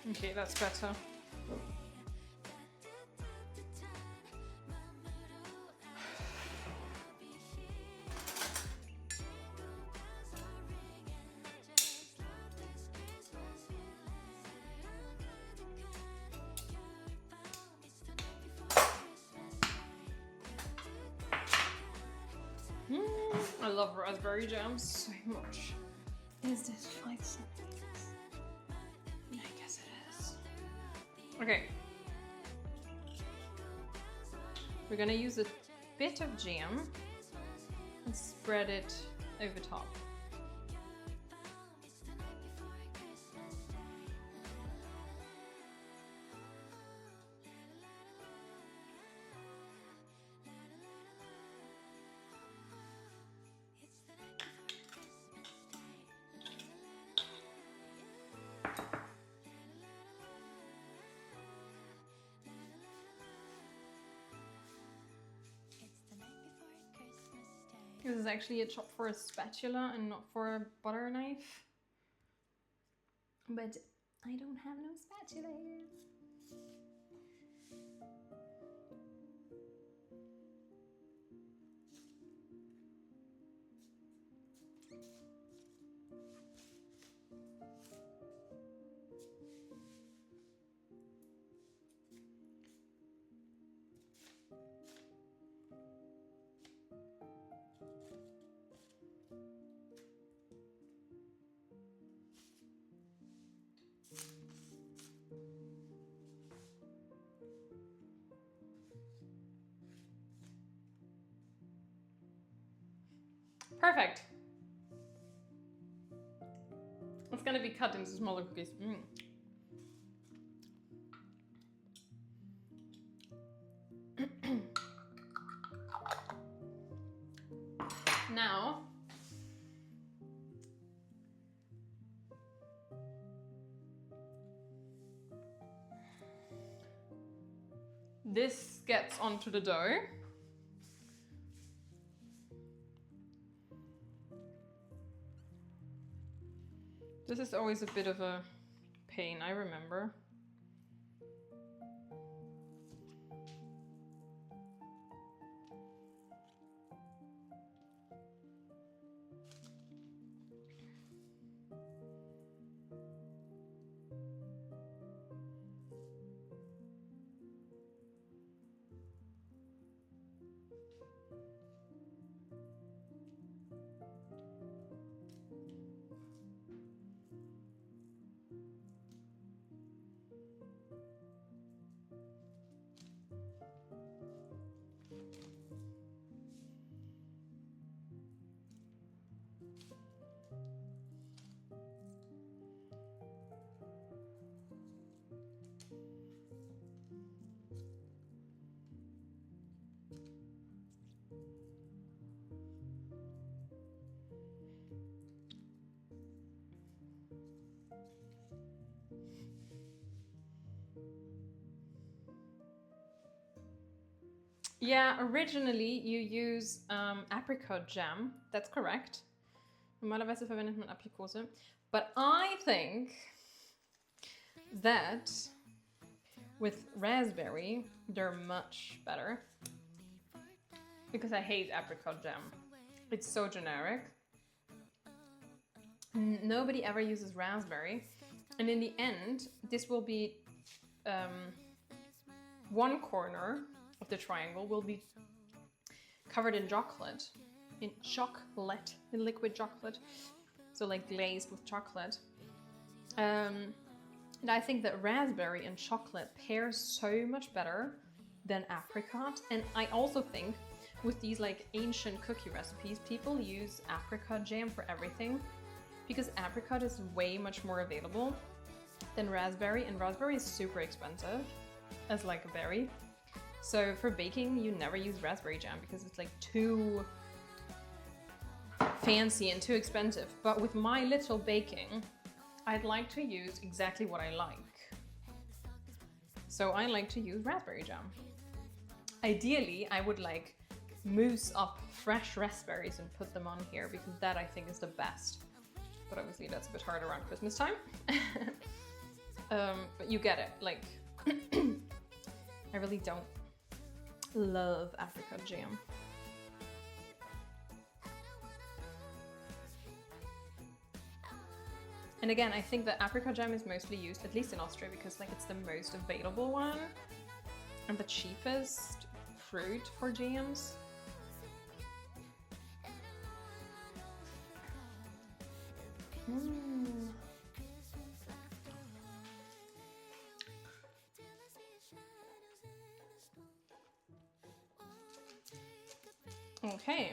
Okay, that's better. I love raspberry jam so much. Is this 5 centimeters? I guess it is. Okay. We're gonna use a bit of jam and spread it over top. This is actually a chop for a spatula and not for a butter knife. But I don't have no spatula here. Perfect. It's gonna be cut into smaller cookies. Now, this gets onto the dough. This is always a bit of a pain, I remember. Yeah, originally you use apricot jam. That's correct. Normalerweise verwendet man Aprikose. But I think that with raspberry, they're much better. Because I hate apricot jam. It's so generic. Nobody ever uses raspberry. And in the end, this will be one corner of the triangle will be covered in chocolate. In liquid chocolate. So like glazed with chocolate. And I think that raspberry and chocolate pairs so much better than apricot. And I also think with these like ancient cookie recipes, people use apricot jam for everything because apricot is way much more available than raspberry, and raspberry is super expensive as like a berry. So for baking, you never use raspberry jam because it's like too fancy and too expensive. But with my little baking, I'd like to use exactly what I like. So I like to use raspberry jam. Ideally, I would like mousse up fresh raspberries and put them on here because that I think is the best. But obviously that's a bit hard around Christmas time. But you get it, like, I really don't love apricot jam. And again, I think that apricot jam is mostly used, at least in Austria, because like it's the most available one and the cheapest fruit for jams. Okay.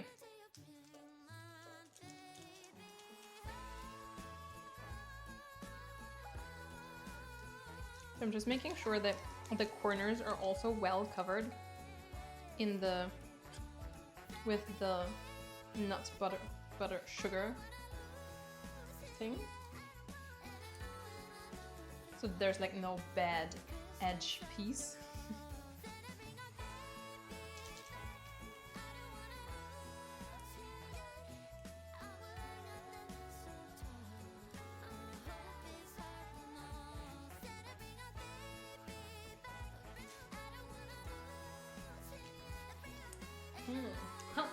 So I'm just making sure that the corners are also well covered in the with the nuts, butter, sugar thing. So there's like no bad edge piece. Huh.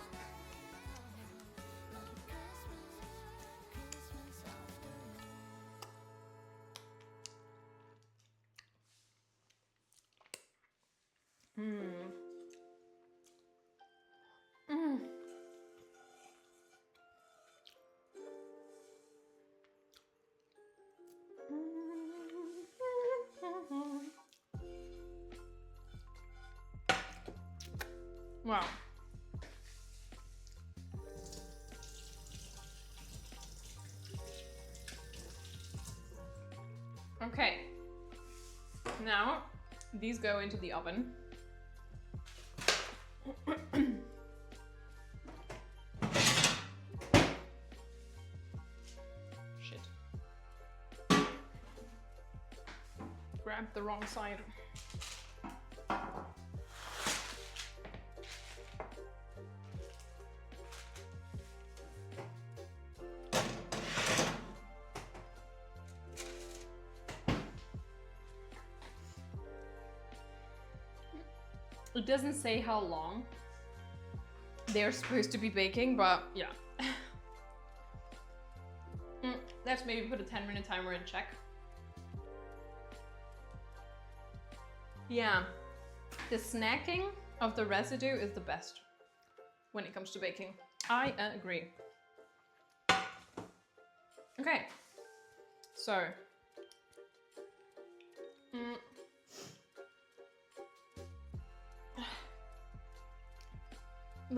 Wow. Okay. Now these go into the oven. Shit. Grabbed the wrong side. It doesn't say how long they're supposed to be baking, but yeah. Let's maybe put a 10-minute timer and check. Yeah, the snacking of the residue is the best when it comes to baking. I agree. Okay, so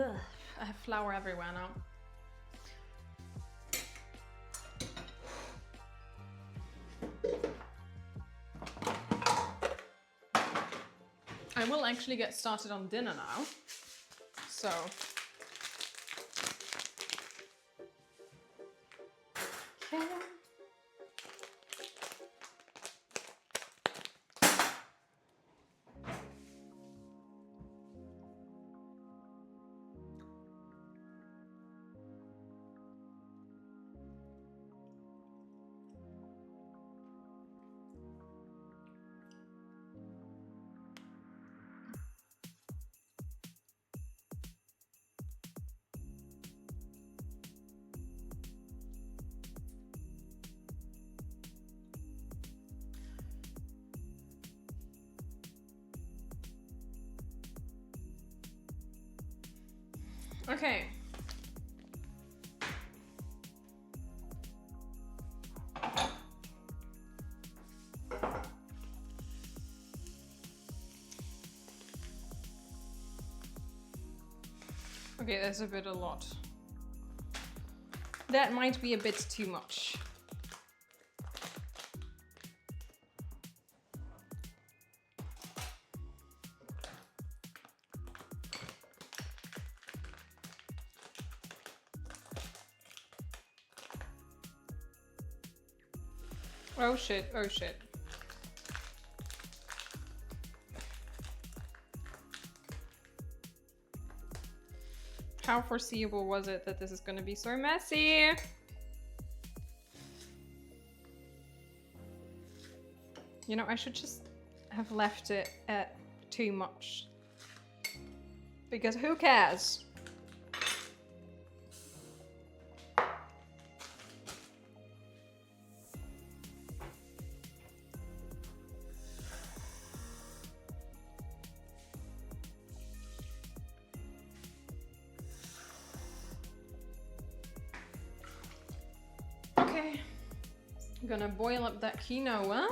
ugh, I have flour everywhere now. I will actually get started on dinner now. So okay. Okay. Okay, that's a bit a lot. That might be a bit too much. Oh shit, oh shit. How foreseeable was it that this is gonna be so messy? You know, I should just have left it at too much. Because who cares? Okay, I'm gonna boil up that quinoa.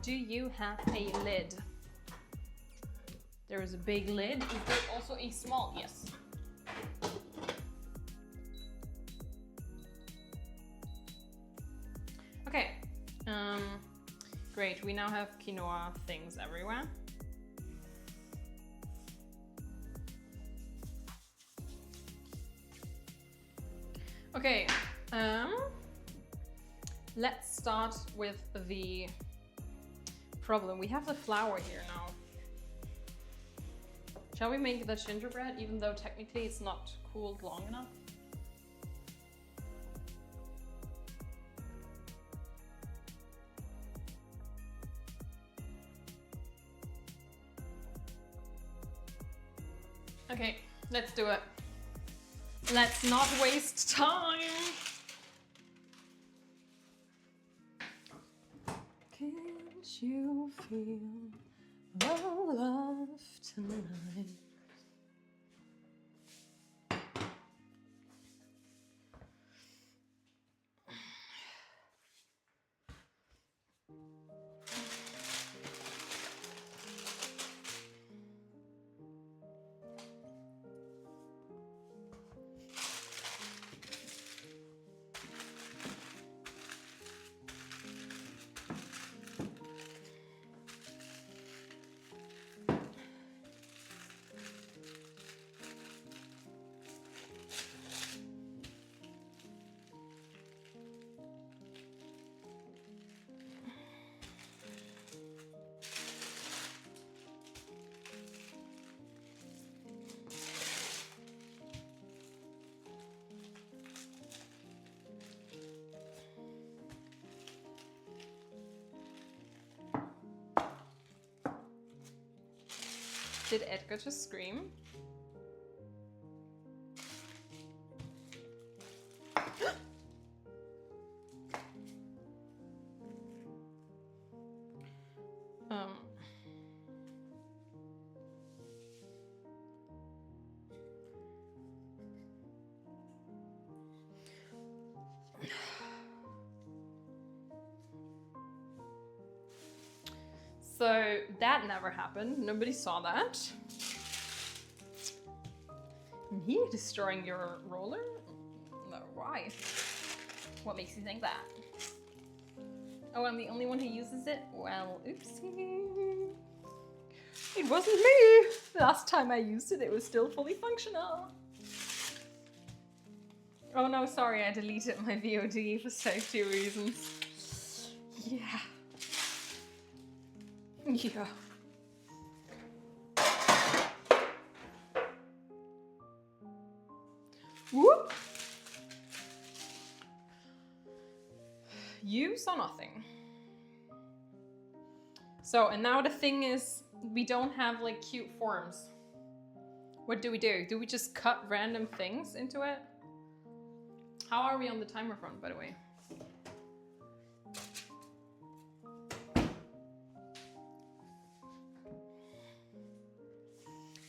Do you have a lid? There is a big lid. Is there also a small? Yes. Okay. Great. We now have quinoa things everywhere. Okay. Let's start with the problem. We have the flour here now. Shall we make the gingerbread even though technically it's not cooled long enough? Okay, let's do it. Let's not waste time. Can't you feel the love tonight? Did Edgar just scream? So that never happened. Nobody saw that. Me destroying your roller? No, why? What makes you think that? Oh, I'm the only one who uses it? Well, oopsie. It wasn't me. Last time I used it, it was still fully functional. Oh no, sorry, I deleted my VOD for safety reasons. Yeah. Yeah. Whoop! You saw nothing. So, and now the thing is, we don't have like cute forms. What do? Do we just cut random things into it? How are we on the timer front, by the way?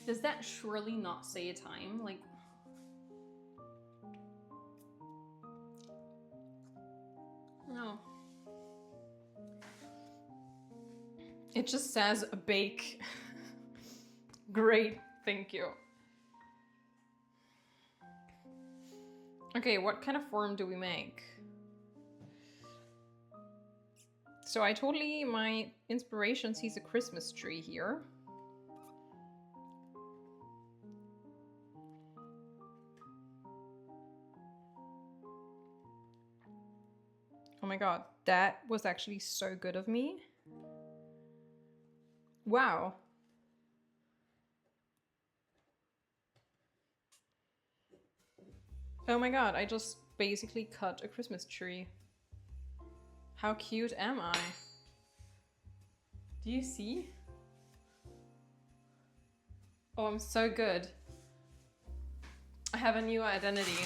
Does that surely not say a time? Like, no. It just says bake. Great, thank you. Okay, what kind of form do we make? So my inspiration sees a Christmas tree here. Oh my god, that was actually so good of me. Wow. Oh my god, I just basically cut a Christmas tree. How cute am I? Do you see? Oh, I'm so good. I have a new identity.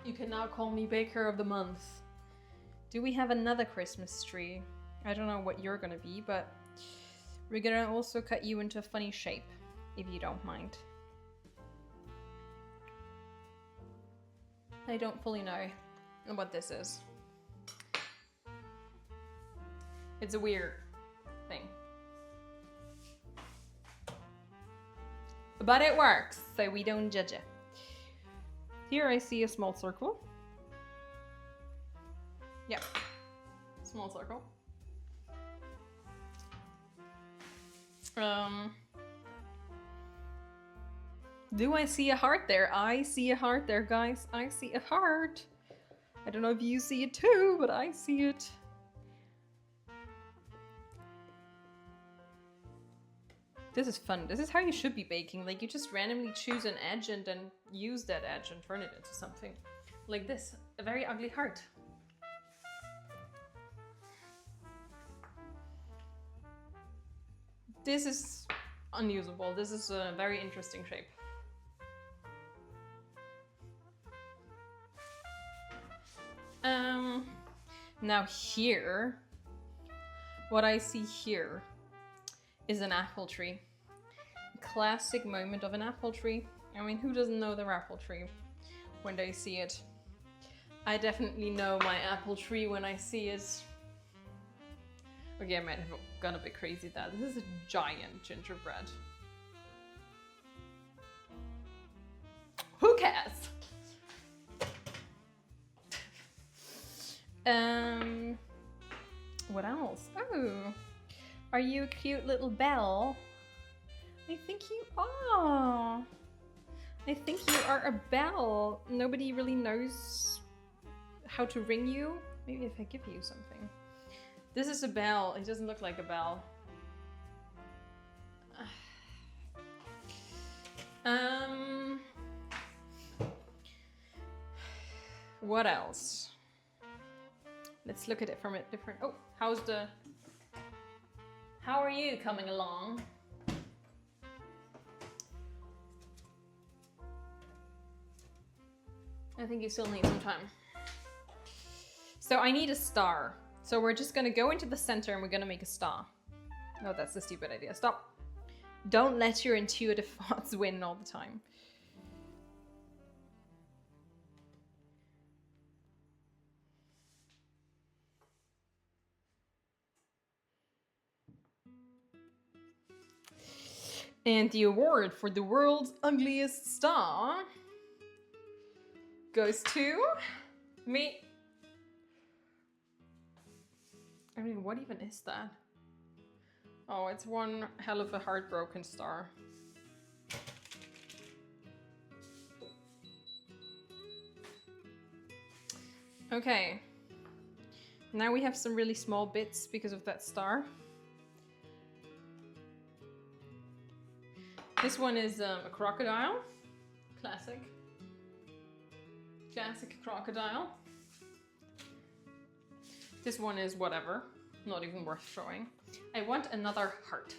You can now call me Baker of the Month. Do we have another Christmas tree? I don't know what you're gonna be, but we're gonna also cut you into a funny shape, if you don't mind. I don't fully know what this is. It's a weird thing. But it works, so we don't judge it. Here I see a small circle. Yep, small circle. Do I see a heart there? I see a heart there, guys. I see a heart. I don't know if you see it too, but I see it. This is fun. This is how you should be baking. Like, you just randomly choose an edge and then use that edge and turn it into something. Like this, a very ugly heart. This is unusable. This is a very interesting shape. Now here, what I see here is an apple tree. Classic moment of an apple tree. I mean, who doesn't know their apple tree when they see it? I definitely know my apple tree when I see it. Okay, I might have gone a bit crazy there. This is a giant gingerbread. Who cares? What else? Oh, are you a cute little bell? I think you are. I think you are a bell. Nobody really knows how to ring you. Maybe if I give you something. This is a bell. It doesn't look like a bell. What else? Let's look at it from a different... Oh, how are you coming along? I think you still need some time. So I need a star. So we're just gonna go into the center and we're gonna make a star. No, that's a stupid idea. Stop. Don't let your intuitive thoughts win all the time. And the award for the world's ugliest star goes to me. I mean, what even is that? Oh, it's one hell of a heartbroken star. Okay. Now we have some really small bits because of that star. This one is a crocodile. Classic. Classic crocodile. This one is whatever. Not even worth showing. I want another heart.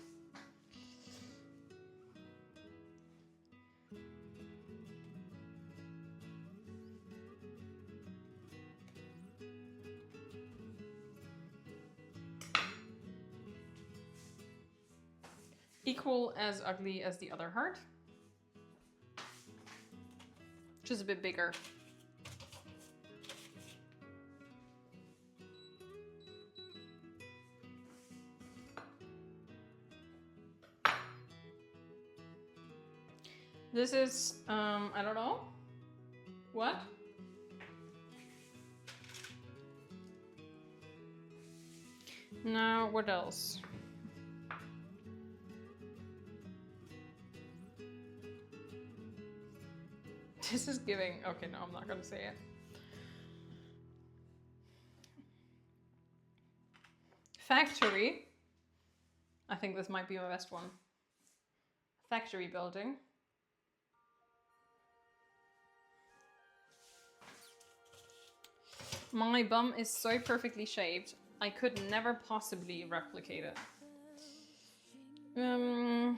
equal as ugly as the other heart. Just a bit bigger. This is, I don't know. What? Now, what else? This is giving, okay, no, I'm not gonna say it. Factory. I think this might be my best one. Factory building. My bum is so perfectly shaped, I could never possibly replicate it. Ooh,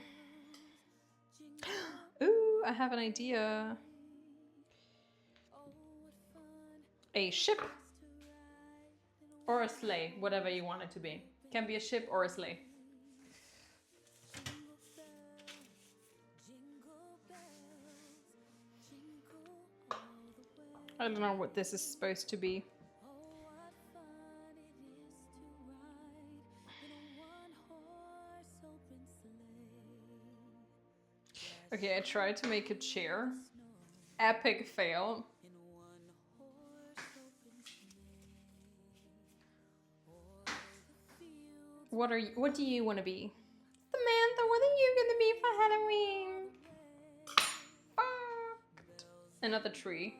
I have an idea. A ship or a sleigh, whatever you want it to be. Can be a ship or a sleigh. I don't know what this is supposed to be. Okay, I tried to make a chair. Epic fail. What do you want to be? Samantha, what are you gonna be for Halloween? Fucked. Another tree.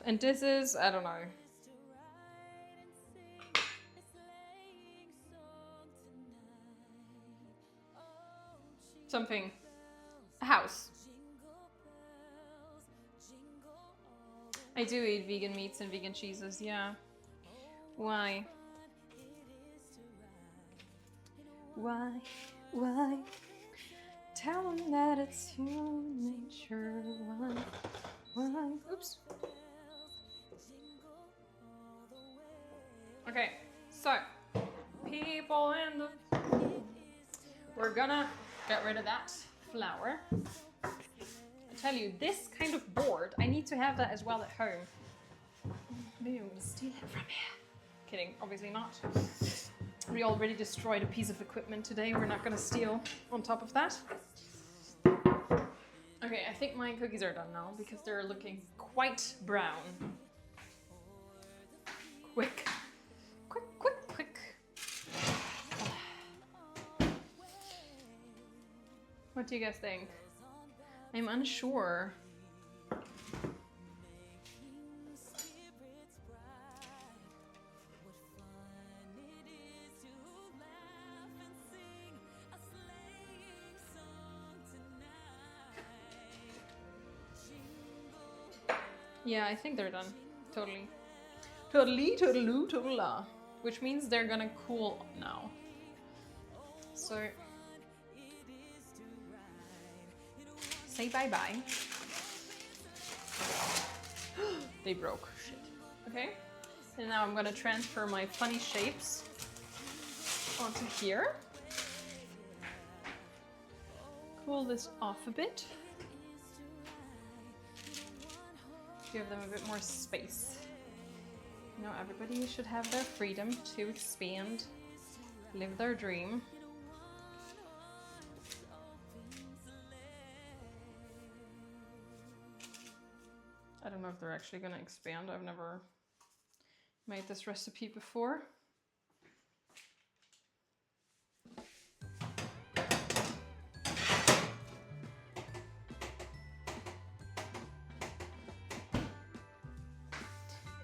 And this is, I don't know. Something. A house. I do eat vegan meats and vegan cheeses, yeah. Why? Why? Why? Tell them that it's human nature. Why? Why? Oops. Okay, so people in the... We're gonna get rid of that flower. I tell you, this kind of board, I need to have that as well at home. Maybe I'm gonna steal it from here. Kidding, obviously not. We already destroyed a piece of equipment today. We're not gonna steal on top of that. Okay, I think my cookies are done now because they're looking quite brown. Quick. Quick, quick, quick. What do you guys think? I'm unsure. Yeah, I think they're done. Totally. Totally, totaloo, totala. Which means they're gonna cool now. So... say bye-bye. They broke. Shit. Okay. And now I'm gonna transfer my funny shapes onto here. Cool this off a bit. Give them a bit more space. You know, everybody should have their freedom to expand, live their dream. I don't know if they're actually gonna expand. I've never made this recipe before.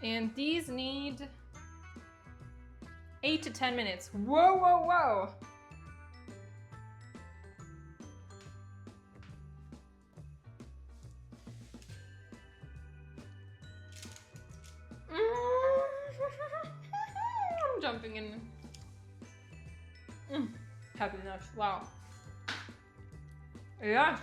And these need 8 to 10 minutes. Whoa, whoa, whoa! I'm jumping in. Happiness, wow. Yes!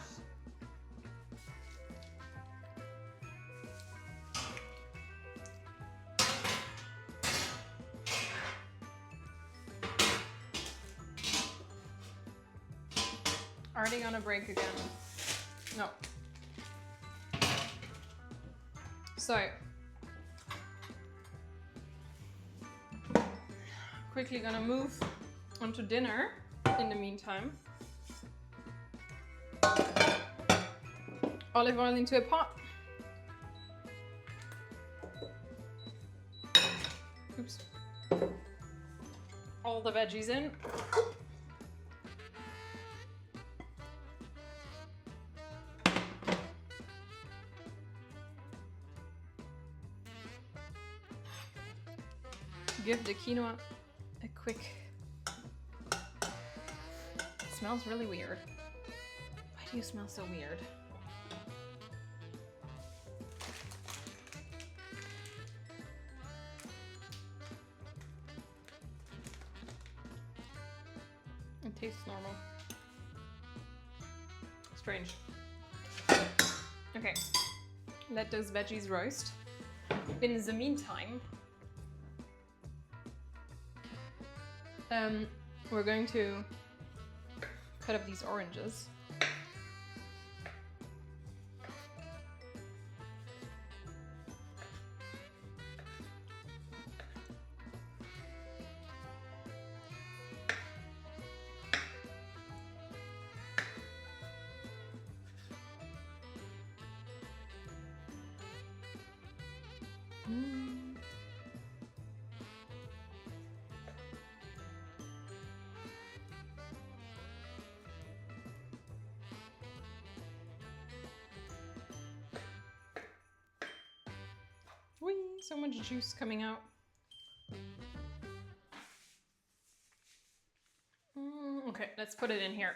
Already on a break again. No. So, quickly gonna move onto dinner in the meantime. Olive oil into a pot. Oops. All the veggies in. Give the quinoa a quick... It smells really weird. Why do you smell so weird? It tastes normal. Strange. Okay, let those veggies roast. In the meantime, we're going to cut up these oranges. Whee! So much juice coming out. Okay, let's put it in here.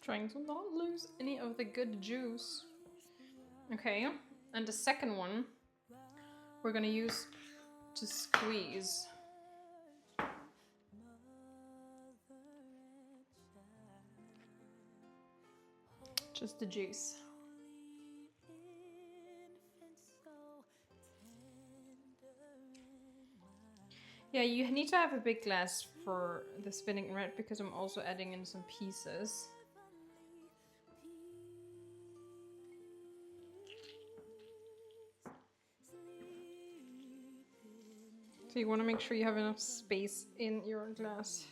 Trying to not lose any of the good juice. Okay, and the second one we're gonna use to squeeze. Just the juice. Yeah, you need to have a big glass for the spinning red because I'm also adding in some pieces. So you want to make sure you have enough space in your glass.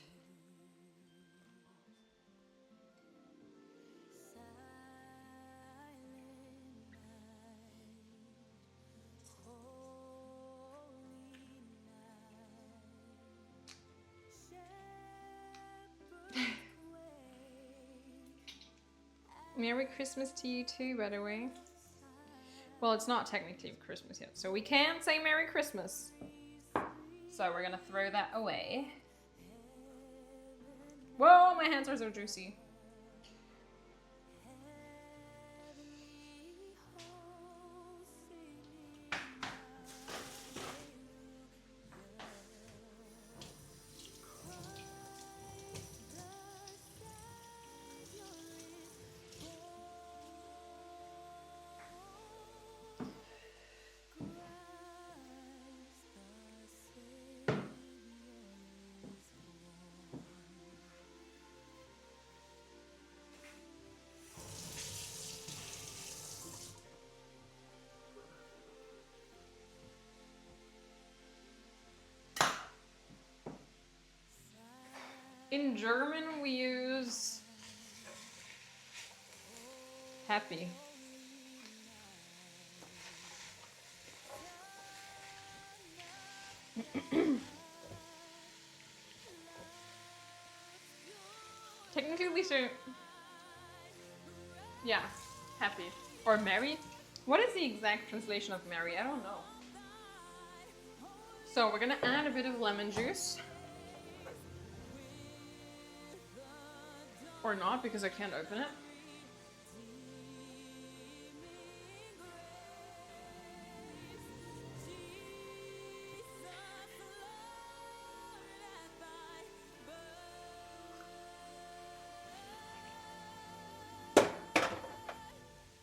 Merry Christmas to you too, by the way. Well, it's not technically Christmas yet, so we can't say Merry Christmas. So we're gonna throw that away. Whoa, my hands are so juicy. In German, we use happy. Technically, we say, yeah, happy. Or merry. What is the exact translation of merry? I don't know. So we're gonna add a bit of lemon juice. Or not, because I can't open it.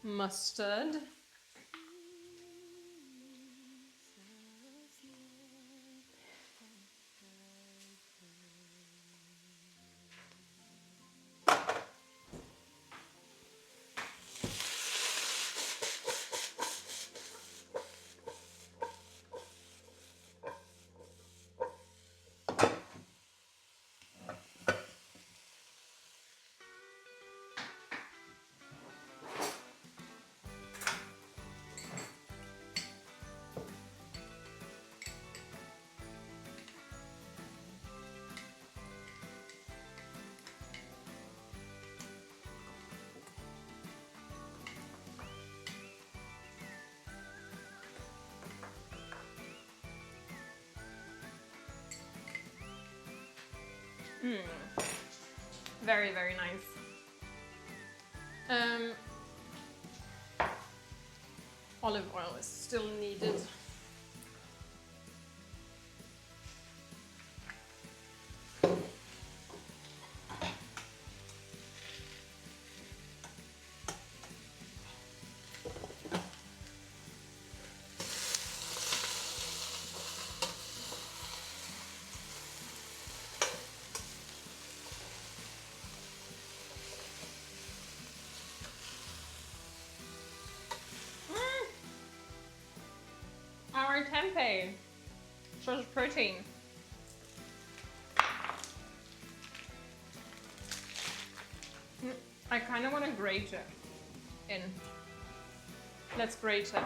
Mustard. Very, very nice. Olive oil is still needed. Our tempeh, source of protein. I kind of want to grate it in. Let's grate it.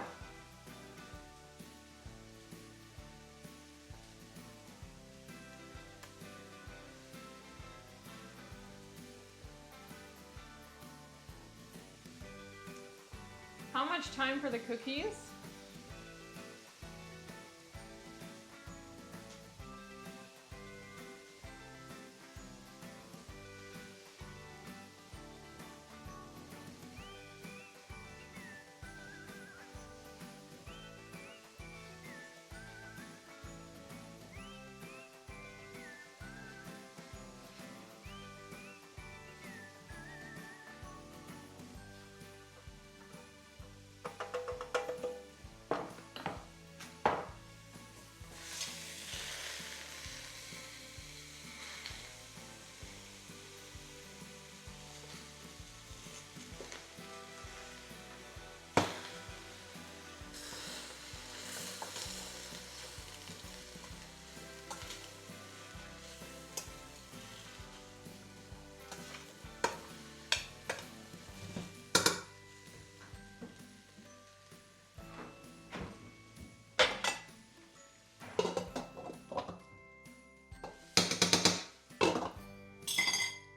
How much time for the cookies?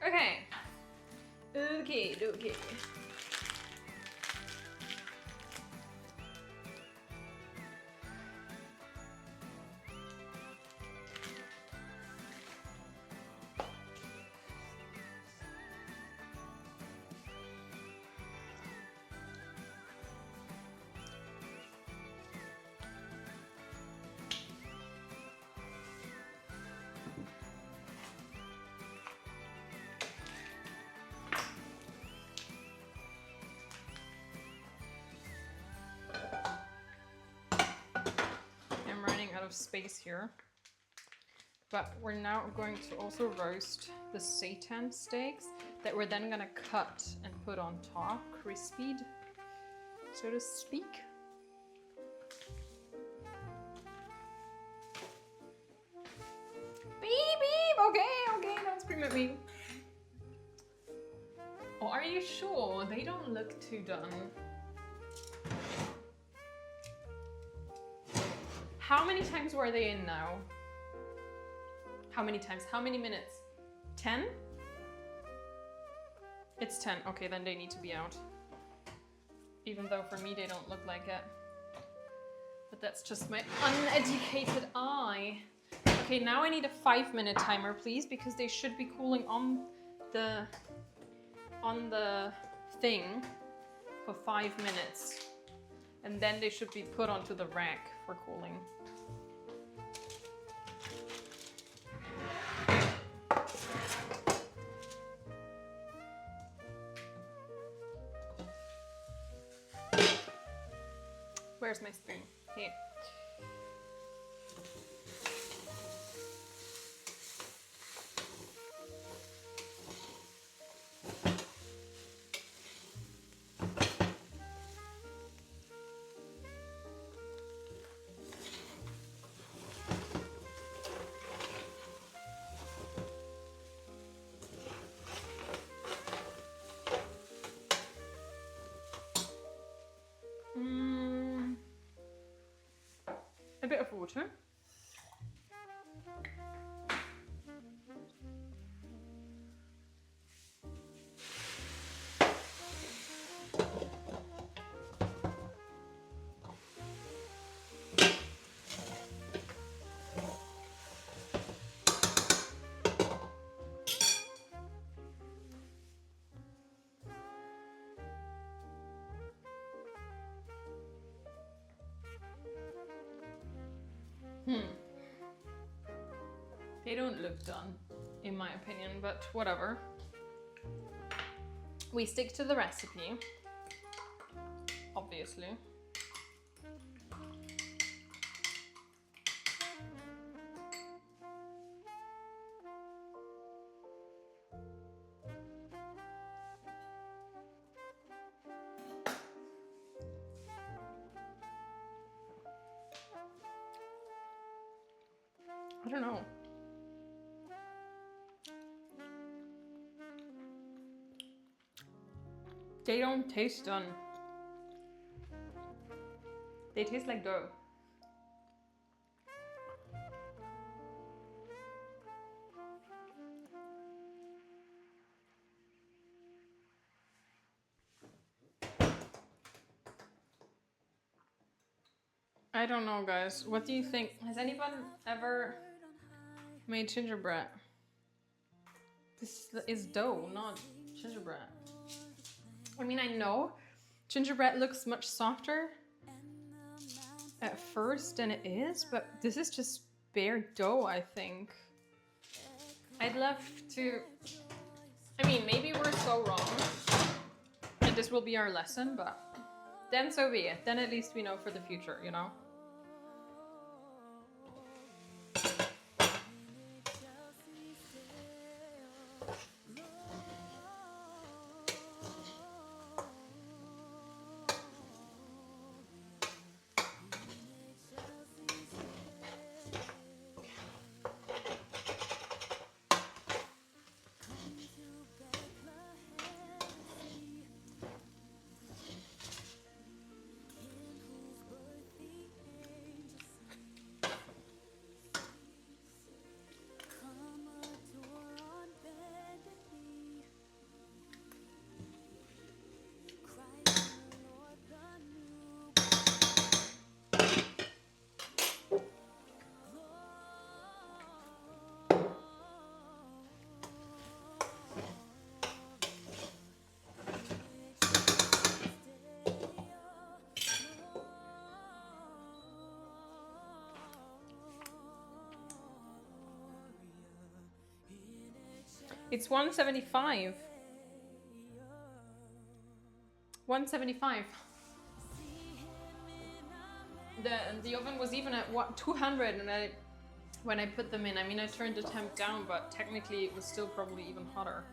Okay. I'm running out of space here. But we're now going to also roast the seitan steaks that we're then gonna cut and put on top, crispied, so to speak. Beep beep, okay, don't scream at me. Oh, are you sure? They don't look too done. How many times were they in now? How many times? How many minutes? 10? It's 10. Okay, then they need to be out. Even though for me they don't look like it. But that's just my uneducated eye. Okay, now I need a 5-minute timer, please, because they should be cooling on the on the thing for 5 minutes. And then they should be put onto the rack for cooling. Where's my spoon? Here. A bit of water. They don't look done, in my opinion, but whatever. We stick to the recipe, obviously. I don't know. They don't taste done. They taste like dough. I don't know, guys. What do you think? Has anyone ever made gingerbread? This is dough, not gingerbread. I mean, I know gingerbread looks much softer at first than it is, but this is just bare dough, I think. I'd love to... I mean, maybe we're so wrong, and this will be our lesson, but then so be it. Then at least we know for the future, you know? It's 175. 175. The oven was even at what 200, and when I put them in, I mean I turned the temp down, but technically it was still probably even hotter.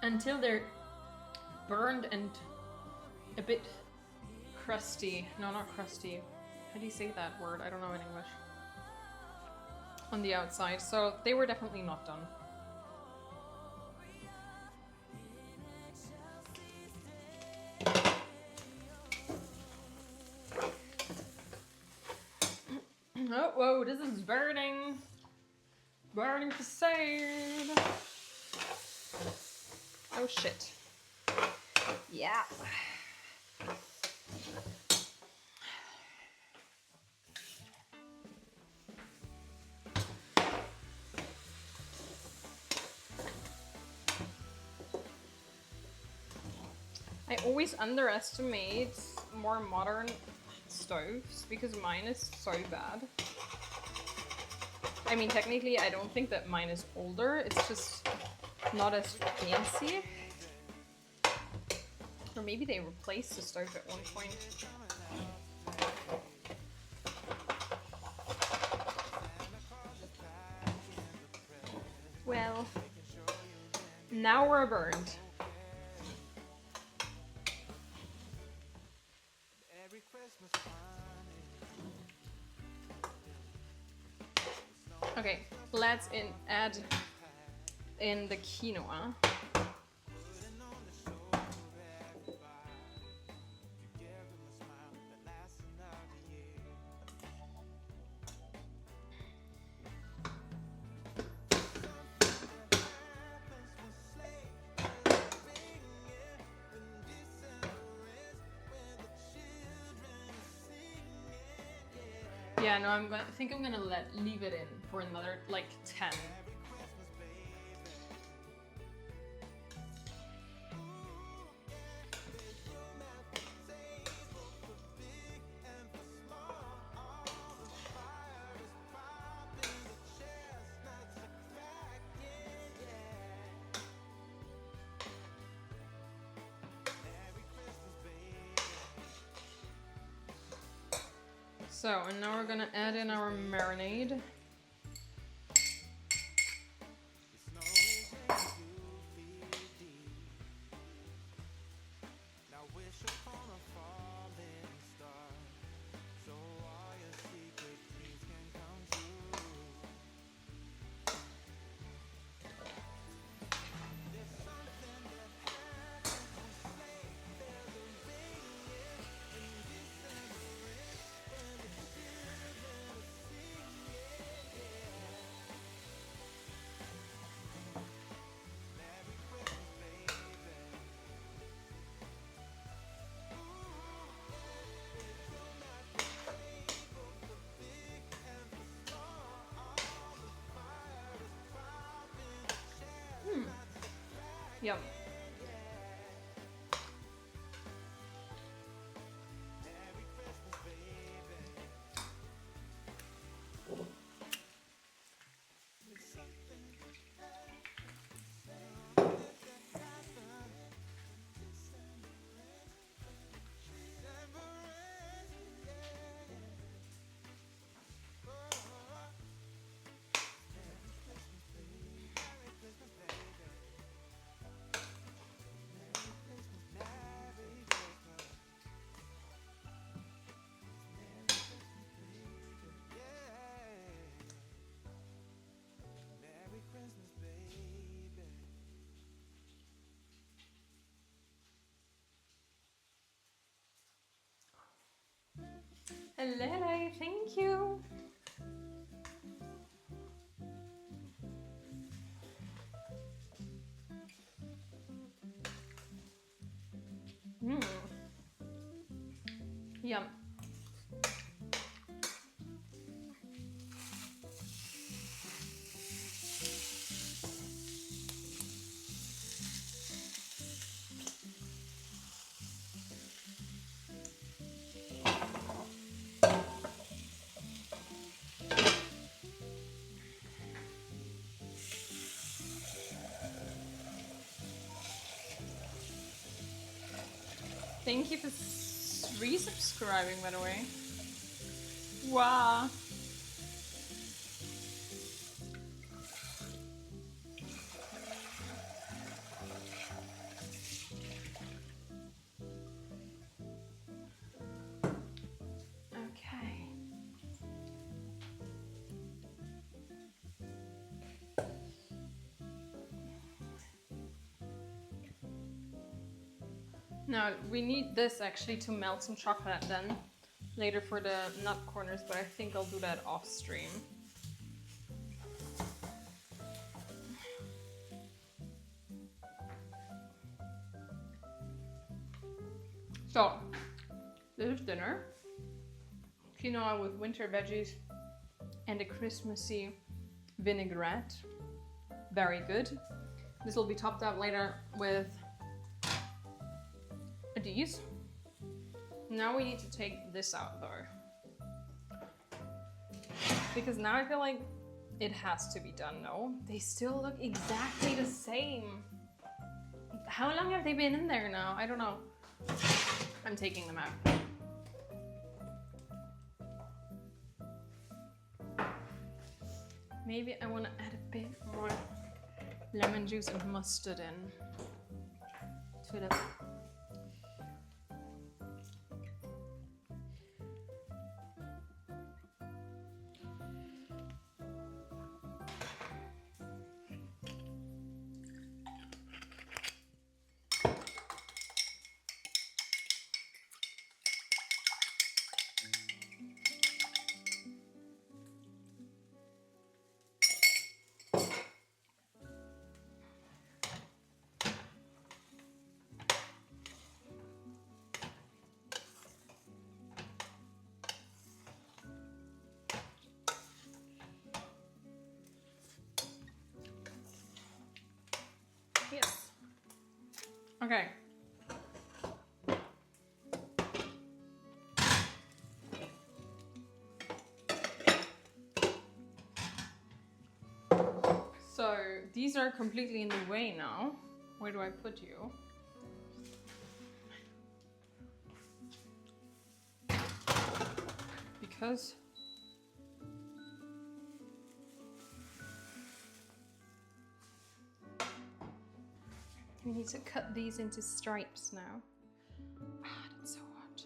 Until they're burned and a bit crusty. No, not crusty. How do you say that word? I don't know in English. On the outside. So they were definitely not done. Oh, whoa, this is burning. burning facade. Oh shit. Yeah. I always underestimate more modern stoves because mine is so bad. I mean, technically, I don't think that mine is older. It's just not as fancy. Or maybe they replaced the stove at one point. Well, now we're burned. Okay, let's add in the quinoa. Yeah, no, I think I'm gonna leave it in for another like 10. So, and now we're gonna add in our marinade. Yum. Hello, thank you. Yum. Thank you for resubscribing, by the way. Wow. Okay. Now we need this actually to melt some chocolate then later for the nut corners, but I think I'll do that off stream. So, this is dinner. Quinoa with winter veggies and a Christmassy vinaigrette. Very good. This will be topped up later with these. Now we need to take this out though. Because now I feel like it has to be done, no? They still look exactly the same. How long have they been in there now? I don't know. I'm taking them out. Maybe I want to add a bit more lemon juice and mustard in to the... Yes. Okay. So these are completely in the way now. Where do I put you? Because we need to cut these into stripes now. Ah, that's so hot.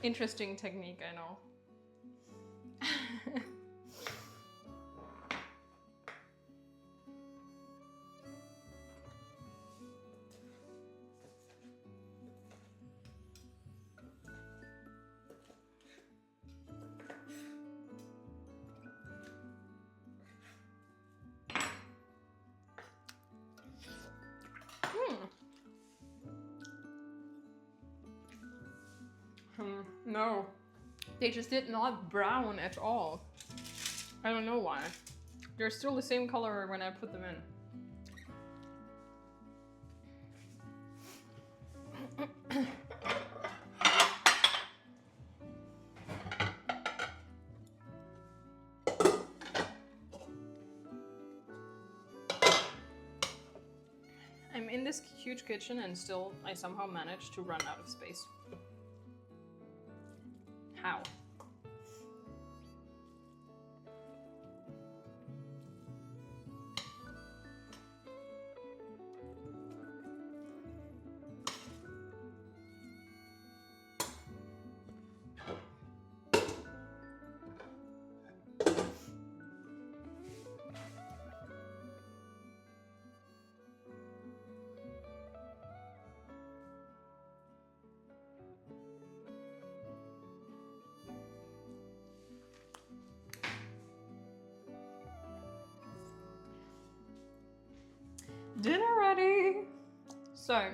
Interesting technique, I know. No, they just did not brown at all. I don't know why. They're still the same color when I put them in. I'm in this huge kitchen and still I somehow managed to run out of space. How? Dinner ready! So,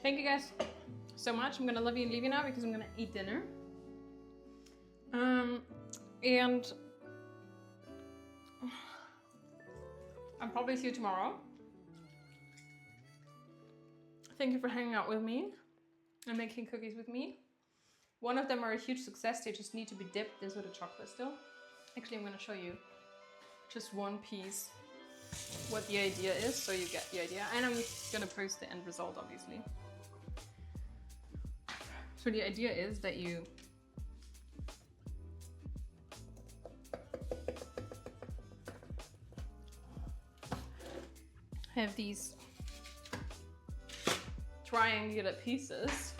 thank you guys so much. I'm gonna love you and leave you now because I'm gonna eat dinner. And I'll probably see you tomorrow. Thank you for hanging out with me and making cookies with me. One of them are a huge success. They just need to be dipped into the chocolate still. Actually, I'm gonna show you just one piece what the idea is, so you get the idea. And I'm gonna post the end result, obviously. So the idea is that you have these triangular pieces.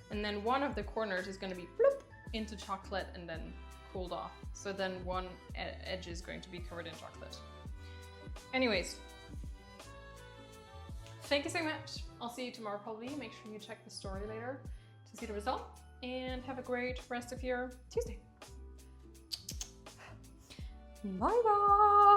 And then one of the corners is going to be bloop into chocolate and then cooled off. So then one edge is going to be covered in chocolate. Anyways, thank you so much. I'll see you tomorrow probably. Make sure you check the story later to see the result. And have a great rest of your Tuesday. Bye bye.